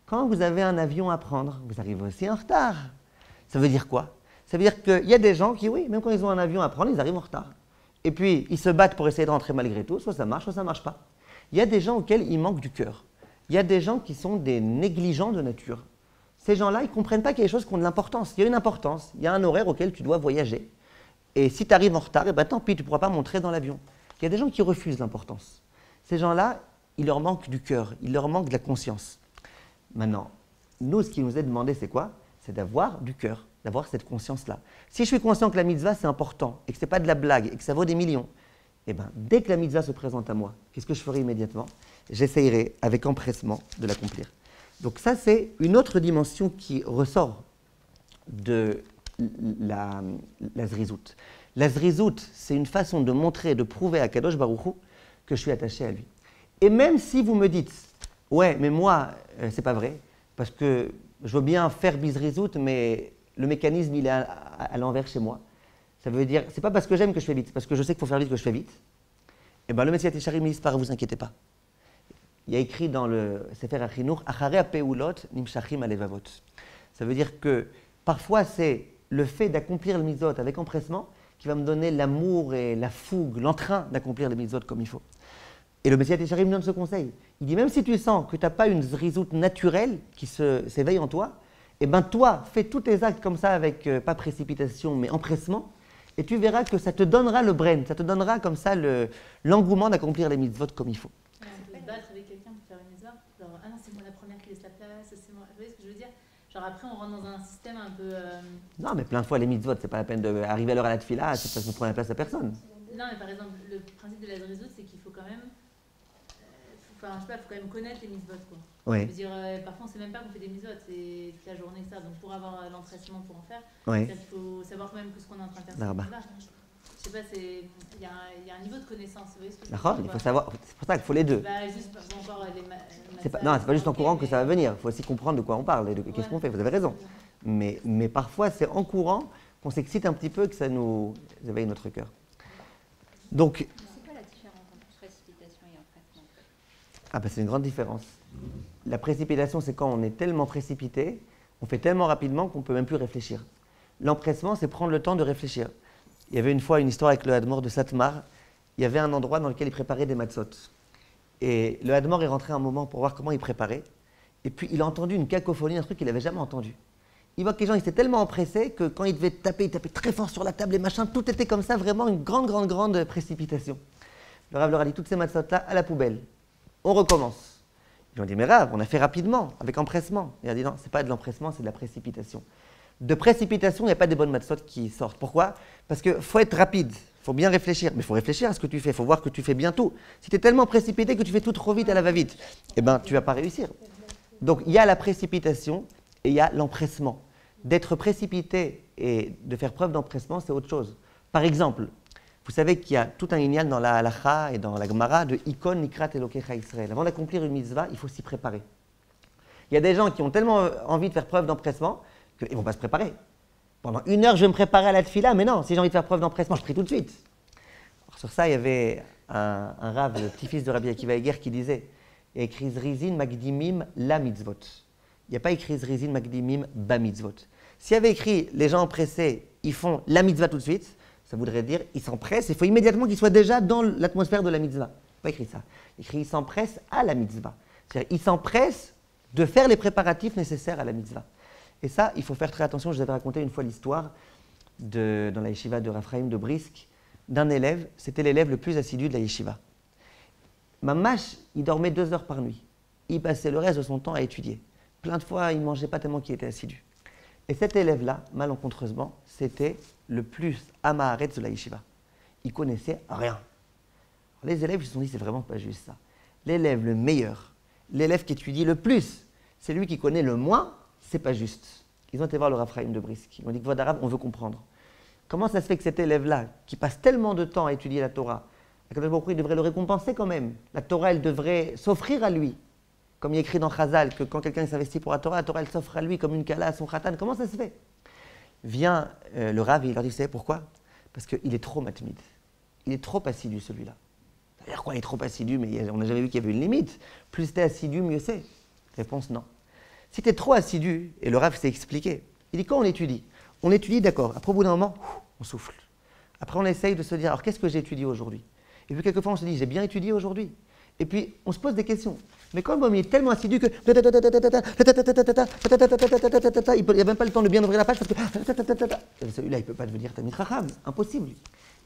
quand vous avez un avion à prendre, vous arrivez aussi en retard. Ça veut dire quoi? Ça veut dire qu'il y a des gens qui, oui, même quand ils ont un avion à prendre, ils arrivent en retard. Et puis, ils se battent pour essayer de rentrer malgré tout, soit ça marche pas. Il y a des gens auxquels il manque du cœur. Il y a des gens qui sont des négligents de nature. Ces gens-là, ils ne comprennent pas qu'il y a des choses qui ont de l'importance. Il y a une importance, il y a un horaire auquel tu dois voyager. Et si tu arrives en retard, eh ben, tant pis, tu ne pourras pas monter dans l'avion. Il y a des gens qui refusent l'importance. Ces gens-là, il leur manque du cœur, il leur manque de la conscience. Maintenant, nous, ce qui nous est demandé, c'est quoi? C'est d'avoir du cœur, d'avoir cette conscience-là. Si je suis conscient que la mitzvah, c'est important, et que ce n'est pas de la blague, et que ça vaut des millions, eh ben, dès que la mitzvah se présente à moi, qu'est-ce que je ferai immédiatement? J'essayerai avec empressement de l'accomplir. Donc ça, c'est une autre dimension qui ressort de la zrizout. La zrizout, c'est une façon de montrer, de prouver à Kadosh Baruch Hu que je suis attaché à lui. Et même si vous me dites, ouais, mais moi, c'est pas vrai, parce que je veux bien faire bizrizout, mais le mécanisme, il est à l'envers chez moi. Ça veut dire, c'est pas parce que j'aime que je fais vite, c'est parce que je sais qu'il faut faire vite que je fais vite. Et bien le Messiat Yesharim me dit, ne vous inquiétez pas. Il y a écrit dans le Sefer HaChinuch, Achare apeulot nimshachim alevavot. Ça veut dire que parfois c'est le fait d'accomplir le mitzvot avec empressement qui va me donner l'amour et la fougue, l'entrain d'accomplir les mitzvot comme il faut. Et le Messiat Yesharim donne ce conseil. Il dit, même si tu sens que tu n'as pas une zrizout naturelle qui s'éveille en toi, eh ben toi, fais tous tes actes comme ça avec, pas précipitation, mais empressement, et tu verras que ça te donnera le brain, ça te donnera comme ça l'engouement d'accomplir les mitzvot comme il faut. Se battre avec quelqu'un pour faire une mitzvah, genre, ah non, c'est moi la première qui laisse la place, c'est moi. Vous voyez ce que je veux dire? Genre après, on rentre dans un système un peu... Non, mais plein de fois, les mitzvot, c'est pas la peine d'arriver à l'heure à la tefila, c'est parce que vous prenez la place à personne. Non, mais par exemple, le principe de la zrizout, c'est qu'il faut quand même... Enfin, je sais pas, il faut quand même connaître les mitzvot, quoi. Oui. Je veux dire, parfois, on ne sait même pas qu'on fait des mitzvot, c'est toute la journée, ça. Donc, pour avoir l'empressement pour en faire, Oui. il faut savoir quand même que ce qu'on est en train de faire, Ah bah. je sais pas, il y a un niveau de connaissance, vous voyez ce que je veux D'accord, dire, il faut savoir, c'est pour ça qu'il faut les deux. Bah, juste, bon, encore les Non, c'est pas juste en courant que ça va venir, il faut aussi comprendre de quoi on parle et de qu'est-ce qu'on fait, vous avez raison. Mais parfois, c'est en courant qu'on s'excite un petit peu et que ça nous éveille notre cœur. Donc, C'est quoi la différence entre précipitation et empressement? ah ben c'est une grande différence. La précipitation, c'est quand on est tellement précipité, on fait tellement rapidement qu'on ne peut même plus réfléchir. L'empressement, c'est prendre le temps de réfléchir. Il y avait une fois une histoire avec le Hadmor de Satmar. Il y avait un endroit dans lequel il préparait des matzot. Et le Hadmor est rentré un moment pour voir comment il préparait. Et puis il a entendu une cacophonie, un truc qu'il n'avait jamais entendu. Il voit que les gens ils étaient tellement empressés que quand ils devaient taper, ils tapaient très fort sur la table et machin. Tout était comme ça, vraiment une grande précipitation. Le Rav leur a dit, toutes ces matzot-là, à la poubelle. On recommence. Ils ont dit, mais Rav, on a fait rapidement, avec empressement. Il a dit, non, ce n'est pas de l'empressement, c'est de la précipitation. De précipitation, il n'y a pas des bonnes matzot qui sortent. Pourquoi? Parce qu'il faut être rapide, il faut bien réfléchir. Mais il faut réfléchir à ce que tu fais, il faut voir que tu fais bien tout. Si tu es tellement précipité que tu fais tout trop vite à la va-vite, eh ben, tu ne vas pas réussir. Donc, il y a la précipitation et il y a l'empressement. D'être précipité et de faire preuve d'empressement, c'est autre chose. Par exemple, vous savez qu'il y a tout un inyan dans la halacha et dans la Gemara de Ikon Nikrat Elokecha Israël. Avant d'accomplir une mitzvah, il faut s'y préparer. Il y a des gens qui ont tellement envie de faire preuve d'empressement qu'ils ne vont pas se préparer. Pendant 1 heure, je vais me préparer à la tefila, mais non, si j'ai envie de faire preuve d'empressement, je prie tout de suite. Alors, sur ça, il y avait un rave, le petit-fils de Rabbi Akiva Eger, qui disait Il y a écrit Zrizin Magdimim la mitzvot. Il n'y a pas écrit Zrizin Magdimim ba mitzvot. S'il y avait écrit les gens pressés, ils font la mitzvah tout de suite, ça voudrait dire ils s'empressent, il faut immédiatement qu'ils soient déjà dans l'atmosphère de la mitzvah. Il pas écrit ça. Il écrit ils s'empressent à la mitzvah. C'est-à-dire ils s'empressent de faire les préparatifs nécessaires à la mitzvah. Et ça, il faut faire très attention. Je vous avais raconté une fois l'histoire dans la yeshiva de Raphaïm de Brisk d'un élève. C'était l'élève le plus assidu de la yeshiva. Mamash, il dormait 2 heures par nuit. Il passait le reste de son temps à étudier. Plein de fois, il ne mangeait pas tellement qu'il était assidu. Et cet élève-là, malencontreusement, c'était le plus amaharetz de la yeshiva. Il connaissait rien. Alors, les élèves se sont dit, c'est vraiment pas juste ça. L'élève le meilleur, l'élève qui étudie le plus, c'est lui qui connaît le moins, c'est pas juste. Ils ont été voir le Raphaïm de Brisk. Ils ont dit que voix d'arabe, on veut comprendre. Comment ça se fait que cet élève-là, qui passe tellement de temps à étudier la Torah, il devrait le récompenser quand même. La Torah, elle devrait s'offrir à lui. Comme il est écrit dans Chazal, que quand quelqu'un s'investit pour la Torah, elle s'offre à lui comme une kala à son khatan. Comment ça se fait? Vient le Rav et il leur dit, vous savez pourquoi? Parce qu'il est trop matmid. Il est trop assidu, celui-là. C'est-à-dire quoi, il est trop assidu, mais on n'a jamais vu qu'il y avait une limite. Plus tu es assidu, mieux c'est. Réponse, non. Si tu es trop assidu, et le Rav s'est expliqué, il dit, quand on étudie, d'accord. Après, au bout d'un moment, on souffle. Après, on essaye de se dire, alors qu'est-ce que j'ai étudié aujourd'hui? Et puis, quelquefois, on se dit, j'ai bien étudié aujourd'hui. Et puis, on se pose des questions. Mais quand il est tellement assidu que il n'y a même pas le temps de bien ouvrir la page parce que celui-là, il ne peut pas devenir Talmid Chacham. Impossible.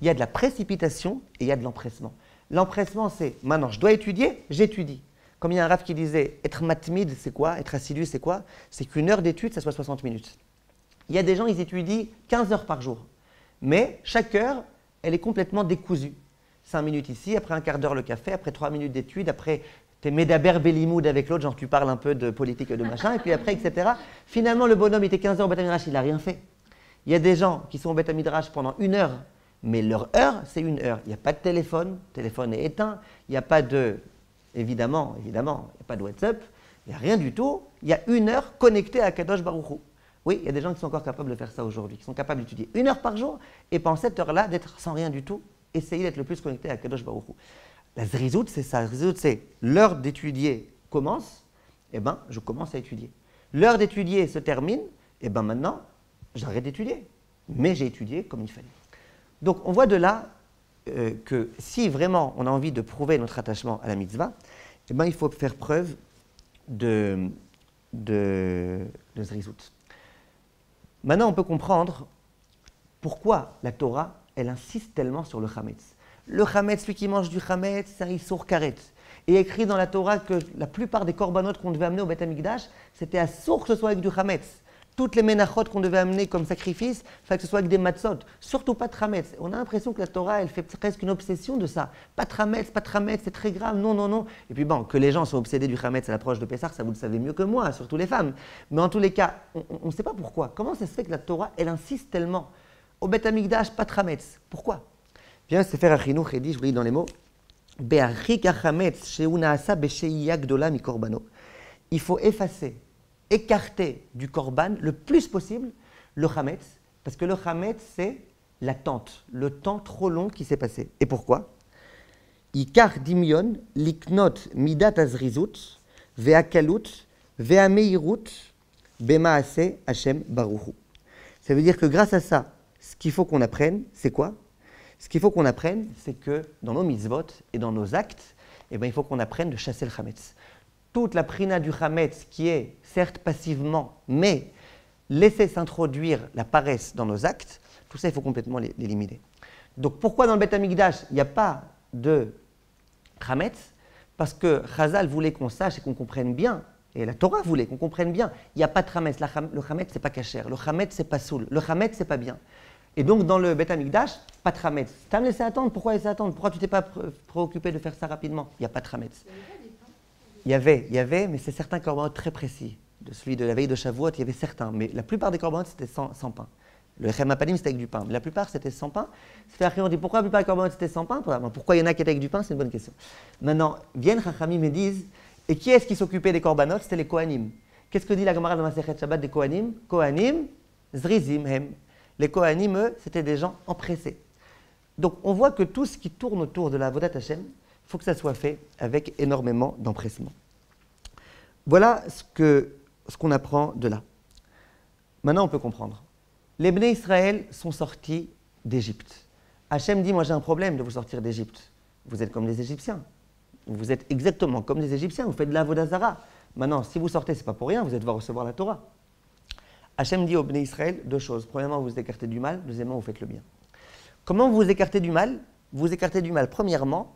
Il y a de la précipitation et il y a de l'empressement. L'empressement, c'est maintenant, je dois étudier, j'étudie. Comme il y a un Rav qui disait, être matmid, c'est quoi? Être assidu, c'est quoi? C'est qu'une heure d'étude, ça soit 60 minutes. Il y a des gens, ils étudient 15 heures par jour. Mais chaque heure, elle est complètement décousue. 5 minutes ici, après un quart d'heure le café, après 3 minutes d'études, après t'es médaber belimoud avec l'autre, genre tu parles un peu de politique et de machin, et puis après, etc. Finalement, le bonhomme, il était 15 heures au Beth Midrash, il n'a rien fait. Il y a des gens qui sont au Beth Midrash pendant 1 heure, mais leur heure, c'est 1 heure. Il n'y a pas de téléphone, le téléphone est éteint, il n'y a pas de, évidemment, il n'y a pas de WhatsApp, il n'y a rien du tout. Il y a 1 heure connectée à Kadosh Baruch Hu. Oui, il y a des gens qui sont encore capables de faire ça aujourd'hui, qui sont capables d'étudier 1 heure par jour, et pendant cette heure-là, d'être sans rien du tout, essayer d'être le plus connecté à Kadosh Baruch Hu. La zrizout, c'est ça. La zrizout, c'est l'heure d'étudier commence, et ben je commence à étudier. L'heure d'étudier se termine, et ben maintenant, j'arrête d'étudier. Mais j'ai étudié comme il fallait. Donc on voit de là que si vraiment on a envie de prouver notre attachement à la mitzvah, et ben il faut faire preuve de zrizout. Maintenant, on peut comprendre pourquoi la Torah elle insiste tellement sur le chametz. Le chametz, celui qui mange du chametz, c'est un issour karet. Et écrit dans la Torah que la plupart des korbanot qu'on devait amener au Beth Amikdash, c'était assour que ce soit avec du chametz. Toutes les menachot qu'on devait amener comme sacrifice, il fallait que ce soit avec des matzot. Surtout pas de chametz. On a l'impression que la Torah, elle fait presque une obsession de ça. Pas de chametz, c'est très grave, non, non, non. Et puis bon, que les gens sont obsédés du chametz à l'approche de Pessah, ça vous le savez mieux que moi, surtout les femmes. Mais en tous les cas, on ne sait pas pourquoi. Comment ça se fait que la Torah, elle insiste tellement? Au Beth Amikdash, pas de chametz. Pourquoi? Bien, c'est faire un chinuch et dit, je vous lis dans les mots, il faut effacer, écarter du korban le plus possible le chametz, parce que le chametz, c'est l'attente, le temps trop long qui s'est passé. Et pourquoi? Ikar dimion liknot midat azrizut ve'akalut ve'ameirut bemaase Hashem baruchu. Ça veut dire que grâce à ça, ce qu'il faut qu'on apprenne, c'est quoi? Ce qu'il faut qu'on apprenne, c'est que dans nos mitzvot et dans nos actes, eh ben, il faut qu'on apprenne de chasser le chametz. Toute la prina du chametz qui est, certes passivement, mais laisser s'introduire la paresse dans nos actes, tout ça, il faut complètement l'éliminer. Donc pourquoi dans le Beth Amikdash, il n'y a pas de chametz? Parce que Chazal voulait qu'on sache et qu'on comprenne bien, et la Torah voulait qu'on comprenne bien, il n'y a pas de chametz. Le chametz, c'est pas kasher. Le chametz, c'est pas soul. Le chametz, c'est pas bien. Et donc, dans le Beth Amikdash, pas de chametz. Tu as me laissé attendre, pourquoi laisser attendre? Pourquoi tu t'es pas préoccupé de faire ça rapidement? Il n'y a pas de chametz. Il y avait, mais c'est certains korbanot très précis. De celui de la veille de Shavuot, il y avait certains. Mais la plupart des korbanot, c'était sans pain. Le Echem Apalim, c'était avec du pain. Mais la plupart, c'était sans pain. Ça fait on dit pourquoi la plupart des korbanot, c'était sans pain? Pourquoi il y en a qui étaient avec du pain? C'est une bonne question. Maintenant, viennent Chachamim et disent, et qui est-ce qui s'occupait des korbanot? C'était les Kohanim. Qu'est-ce que dit la Gemara dans Masechet Shabbat des Kohanim? Kohanim, zrizim hem. Les Kohanim, eux, c'était des gens empressés. Donc, on voit que tout ce qui tourne autour de la Avodat Hashem, il faut que ça soit fait avec énormément d'empressement. Voilà ce qu'on apprend de là. Maintenant, on peut comprendre. Les Bnei Israël sont sortis d'Égypte. Hachem dit, moi j'ai un problème de vous sortir d'Égypte. Vous êtes comme les Égyptiens. Vous êtes exactement comme les Égyptiens, vous faites de l'avodat zara. Maintenant, si vous sortez, ce n'est pas pour rien, vous allez devoir recevoir la Torah. Hachem dit aux Bnei Israël deux choses. Premièrement, vous vous écartez du mal. Deuxièmement, vous faites le bien. Comment vous vous écartez du mal? Vous vous écartez du mal, premièrement,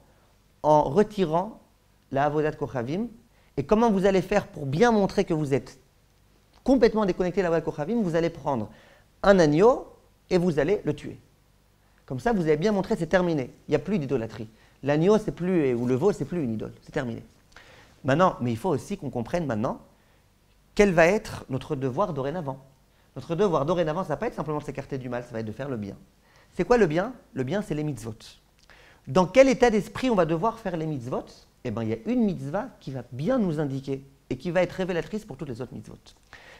en retirant la avodat kochavim. Et comment vous allez faire pour bien montrer que vous êtes complètement déconnecté de la avodat kochavim? Vous allez prendre un agneau et vous allez le tuer. Comme ça, vous avez bien montré, c'est terminé. Il n'y a plus d'idolâtrie. L'agneau, c'est plus, ou le veau, c'est plus une idole. C'est terminé. Maintenant, mais il faut aussi qu'on comprenne maintenant quel va être notre devoir dorénavant. Notre devoir dorénavant, ça ne va pas être simplement de s'écarter du mal, ça va être de faire le bien. C'est quoi le bien? Le bien, c'est les mitzvot. Dans quel état d'esprit on va devoir faire les mitzvot? Eh bien, il y a une mitzvah qui va bien nous indiquer et qui va être révélatrice pour toutes les autres mitzvot.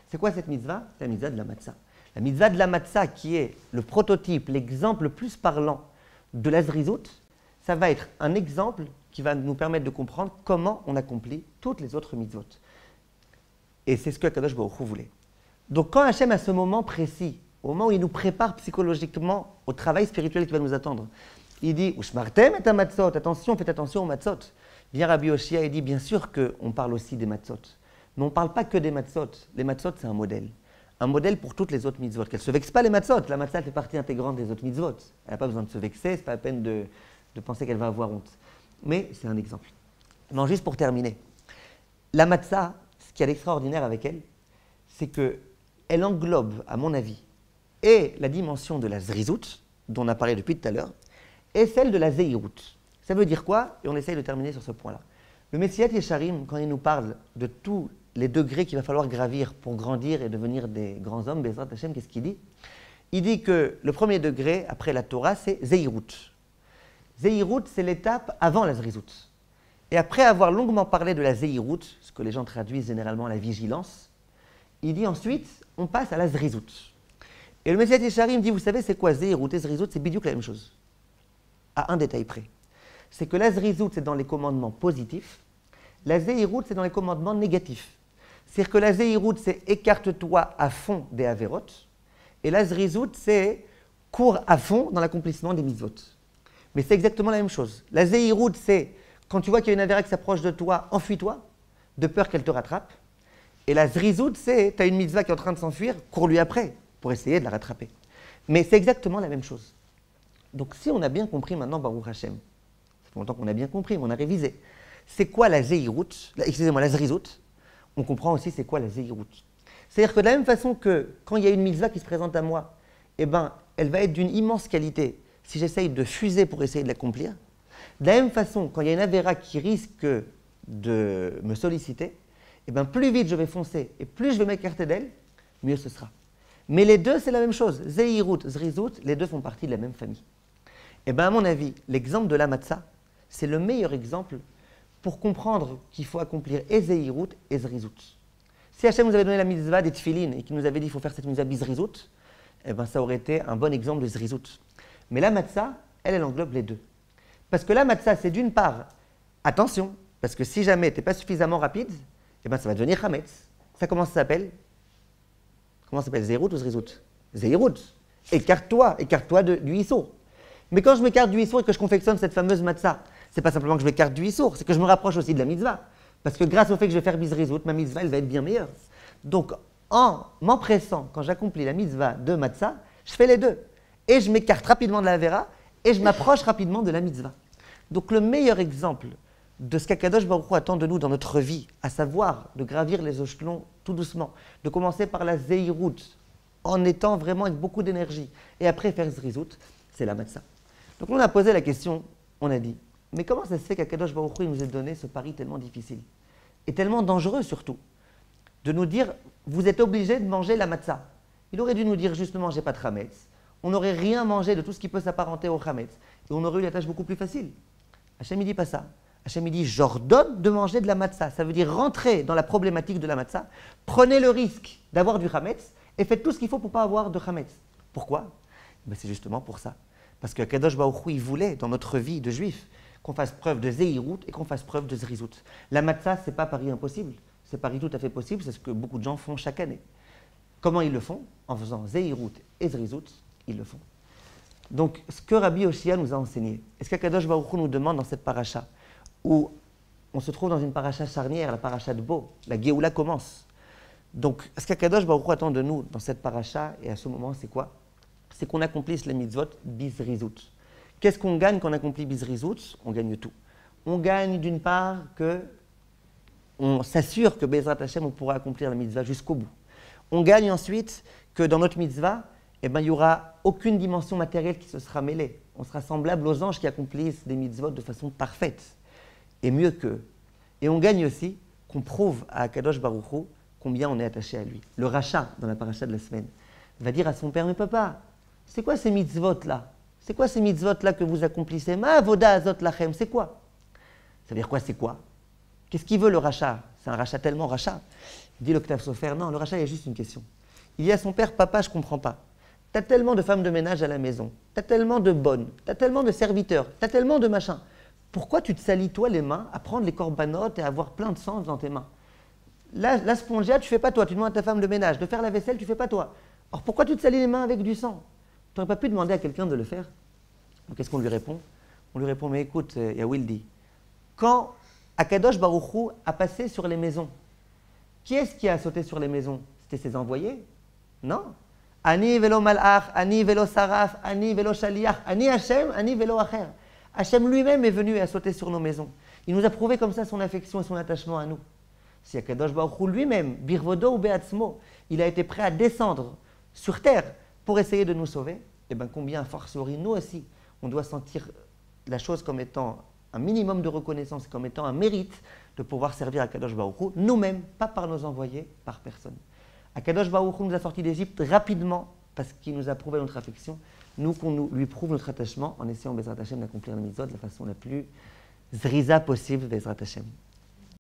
C'est quoi cette mitzvah? La mitzvah de la matzah. La mitzvah de la matzah, qui est le prototype, l'exemple le plus parlant de la zrizout, ça va être un exemple qui va nous permettre de comprendre comment on accomplit toutes les autres mitzvot. Et c'est ce que Kadosh Baruch Hu voulait. Donc quand Hachem, à ce moment précis, au moment où il nous prépare psychologiquement au travail spirituel qui va nous attendre, il dit « Ushmartem et matzot » attention, faites attention aux matzot. Vient Rabbi Oshia et dit « Bien sûr qu'on parle aussi des matzot, mais on ne parle pas que des matzot. Les matzot, c'est un modèle. Un modèle pour toutes les autres mitzvot. Qu'elles ne se vexent pas les matzot. La matzah fait partie intégrante des autres mitzvot. Elle n'a pas besoin de se vexer, ce n'est pas la peine de penser qu'elle va avoir honte. Mais c'est un exemple. Non, juste pour terminer. La matzah, ce qui est extraordinaire avec elle, c'est qu'elle englobe, à mon avis, et la dimension de la zrizout, dont on a parlé depuis tout à l'heure, et celle de la zéhirout. Ça veut dire quoi? Et on essaye de terminer sur ce point-là. Le Messiat Yesharim, quand il nous parle de tous les degrés qu'il va falloir gravir pour grandir et devenir des grands hommes, Bezrat Hashem, qu'est-ce qu'il dit? Il dit que le premier degré, après la Torah, c'est zéhirout. Zéhirout, c'est l'étape avant la zrizout. Et après avoir longuement parlé de la zéhirout, ce que les gens traduisent généralement la vigilance, il dit ensuite, on passe à la zrizout. Et le Messiat Yesharim dit, vous savez, c'est quoi zéhirout et zrizout? C'est bidiouk la même chose. À un détail près. C'est que la zrizout, c'est dans les commandements positifs. La zéhirout, c'est dans les commandements négatifs. C'est-à-dire que la zéhirout, c'est écarte-toi à fond des avérots. Et la zrizout, c'est cours à fond dans l'accomplissement des mitzvot. Mais c'est exactement la même chose. La zéhirout, c'est quand tu vois qu'il y a une avéra qui s'approche de toi, enfuis-toi, de peur qu'elle te rattrape. Et la zrizout, c'est tu as une mitzvah qui est en train de s'enfuir, cours-lui après pour essayer de la rattraper. Mais c'est exactement la même chose. Donc si on a bien compris maintenant, Baruch Hashem, ça fait longtemps qu'on a bien compris, mais on a révisé. C'est quoi la zéhirout? Excusez-moi, la zrizout. On comprend aussi c'est quoi la zéhirout. C'est-à-dire que de la même façon que quand il y a une mitzvah qui se présente à moi, eh ben, elle va être d'une immense qualité si j'essaye de fuser pour essayer de l'accomplir. De la même façon, quand il y a une avéra qui risque de me solliciter, eh ben, plus vite je vais foncer et plus je vais m'écarter d'elle, mieux ce sera. Mais les deux, c'est la même chose. Zéhirout, zrizout, les deux font partie de la même famille. Eh ben, à mon avis, l'exemple de la matzah, c'est le meilleur exemple pour comprendre qu'il faut accomplir et zéhirout et zrizout. Si Hachem nous avait donné la mitzvah des tfilines et qu'il nous avait dit qu'il faut faire cette mitzvah bizrizout, eh ben, ça aurait été un bon exemple de zrizout. Mais la matzah, elle englobe les deux. Parce que la matzah, c'est d'une part, attention, parce que si jamais tu n'es pas suffisamment rapide, eh ben, ça va devenir chametz. Ça, comment ça s'appelle? Comment ça s'appelle? Zéhirout ou zrizout? Zéhirout. Écarte-toi du issour. Mais quand je m'écarte du issour et que je confectionne cette fameuse matzah, c'est pas simplement que je m'écarte du issour, c'est que je me rapproche aussi de la mitzvah. Parce que grâce au fait que je vais faire bizrizout, ma mitzvah, elle va être bien meilleure. Donc, en m'empressant, quand j'accomplis la mitzvah de matzah, je fais les deux. Et je m'écarte rapidement de la vera et je m'approche rapidement de la mitzvah. Donc, le meilleur exemple de ce qu'Akadosh Baruch Hu attend de nous dans notre vie, à savoir de gravir les échelons tout doucement, de commencer par la zéhirout, en étant vraiment avec beaucoup d'énergie, et après faire zrizout, c'est la matzah. Donc, on a posé la question, on a dit, mais comment ça se fait qu'Akadosh Baruch Hu nous ait donné ce pari tellement difficile et tellement dangereux surtout, de nous dire, vous êtes obligés de manger la matzah. Il aurait dû nous dire juste ne mangez pas de chametz. On n'aurait rien mangé de tout ce qui peut s'apparenter au chametz et on aurait eu la tâche beaucoup plus facile. Hachem ne dit pas ça. Hachem dit j'ordonne de manger de la matzah. Ça veut dire rentrer dans la problématique de la matzah, prenez le risque d'avoir du chametz et faites tout ce qu'il faut pour ne pas avoir de chametz. Pourquoi? Ben, c'est justement pour ça. Parce que Kadosh Baruch Hu, il voulait dans notre vie de juifs qu'on fasse preuve de zéhirout et qu'on fasse preuve de zrizout. La matzah, ce n'est pas pari impossible, c'est pari tout à fait possible, c'est ce que beaucoup de gens font chaque année. Comment ils le font? En faisant zéhirout et zrizout, ils le font. Donc, ce que Rabbi Oshia nous a enseigné, est-ce qu'Akadosh Baruch Hu nous demande dans cette paracha, où on se trouve dans une paracha charnière, la paracha de Bo, la Géoula commence. Donc, ce qu'Akadosh Baruch Hu attend de nous dans cette paracha, et à ce moment, c'est quoi? C'est qu'on accomplisse les mitzvot bizrizout. Qu'est-ce qu'on gagne quand on accomplit bizrizout? On gagne tout. On gagne d'une part que on s'assure que Bezrat Hashem, on pourra accomplir la mitzvah jusqu'au bout. On gagne ensuite que dans notre mitzvah, il n'y aura aucune dimension matérielle qui se sera mêlée. On sera semblable aux anges qui accomplissent des mitzvot de façon parfaite, et mieux qu'eux. Et on gagne aussi qu'on prouve à Akadosh Baruch Hu combien on est attaché à lui. Le rachat, dans la paracha de la semaine, va dire à son père, mais papa, c'est quoi ces mitzvot-là? C'est quoi ces mitzvot-là que vous accomplissez? Ma avoda azot lachem, c'est quoi? Ça veut dire quoi, c'est quoi? Qu'est-ce qu'il veut le rachat? C'est un rachat tellement rachat. Dit l'Octave Sofer, non, le rachat, il y a juste une question. Il dit à son père, papa, je ne comprends pas. Tu as tellement de femmes de ménage à la maison, tu as tellement de bonnes, tu as tellement de serviteurs, tu as tellement de machins. Pourquoi tu te salis toi les mains à prendre les corbanotes et à avoir plein de sang dans tes mains? La spongia, tu ne fais pas toi, tu demandes à ta femme de ménage. De faire la vaisselle, tu ne fais pas toi. Alors pourquoi tu te salis les mains avec du sang? Tu n'aurais pas pu demander à quelqu'un de le faire? Donc qu'est-ce qu'on lui répond? On lui répond, mais écoute, Yawildi, quand Akadosh Baruch Hu a passé sur les maisons, qui est-ce qui a sauté sur les maisons? C'était ses envoyés? Non. Ani velo malach, ani velo saraf, ani velo shaliach, ani Hashem, ani velo acher. Hashem lui-même est venu et a sauté sur nos maisons. Il nous a prouvé comme ça son affection et son attachement à nous. Si Akadosh Baruch Hu lui-même, birvodo ou beatzmo, il a été prêt à descendre sur terre pour essayer de nous sauver, eh bien combien fortiori nous aussi, on doit sentir la chose comme étant un minimum de reconnaissance, comme étant un mérite de pouvoir servir Akadosh Baruch Hu, nous-mêmes, pas par nos envoyés, par personne. Akadosh Baruch Hu nous a sortis d'Égypte rapidement parce qu'il nous a prouvé notre affection. Nous, qu'on lui prouve notre attachement en essayant, Bezrat Hashem, d'accomplir la mitzvot de la façon la plus zriza possible, Bezrat Hashem.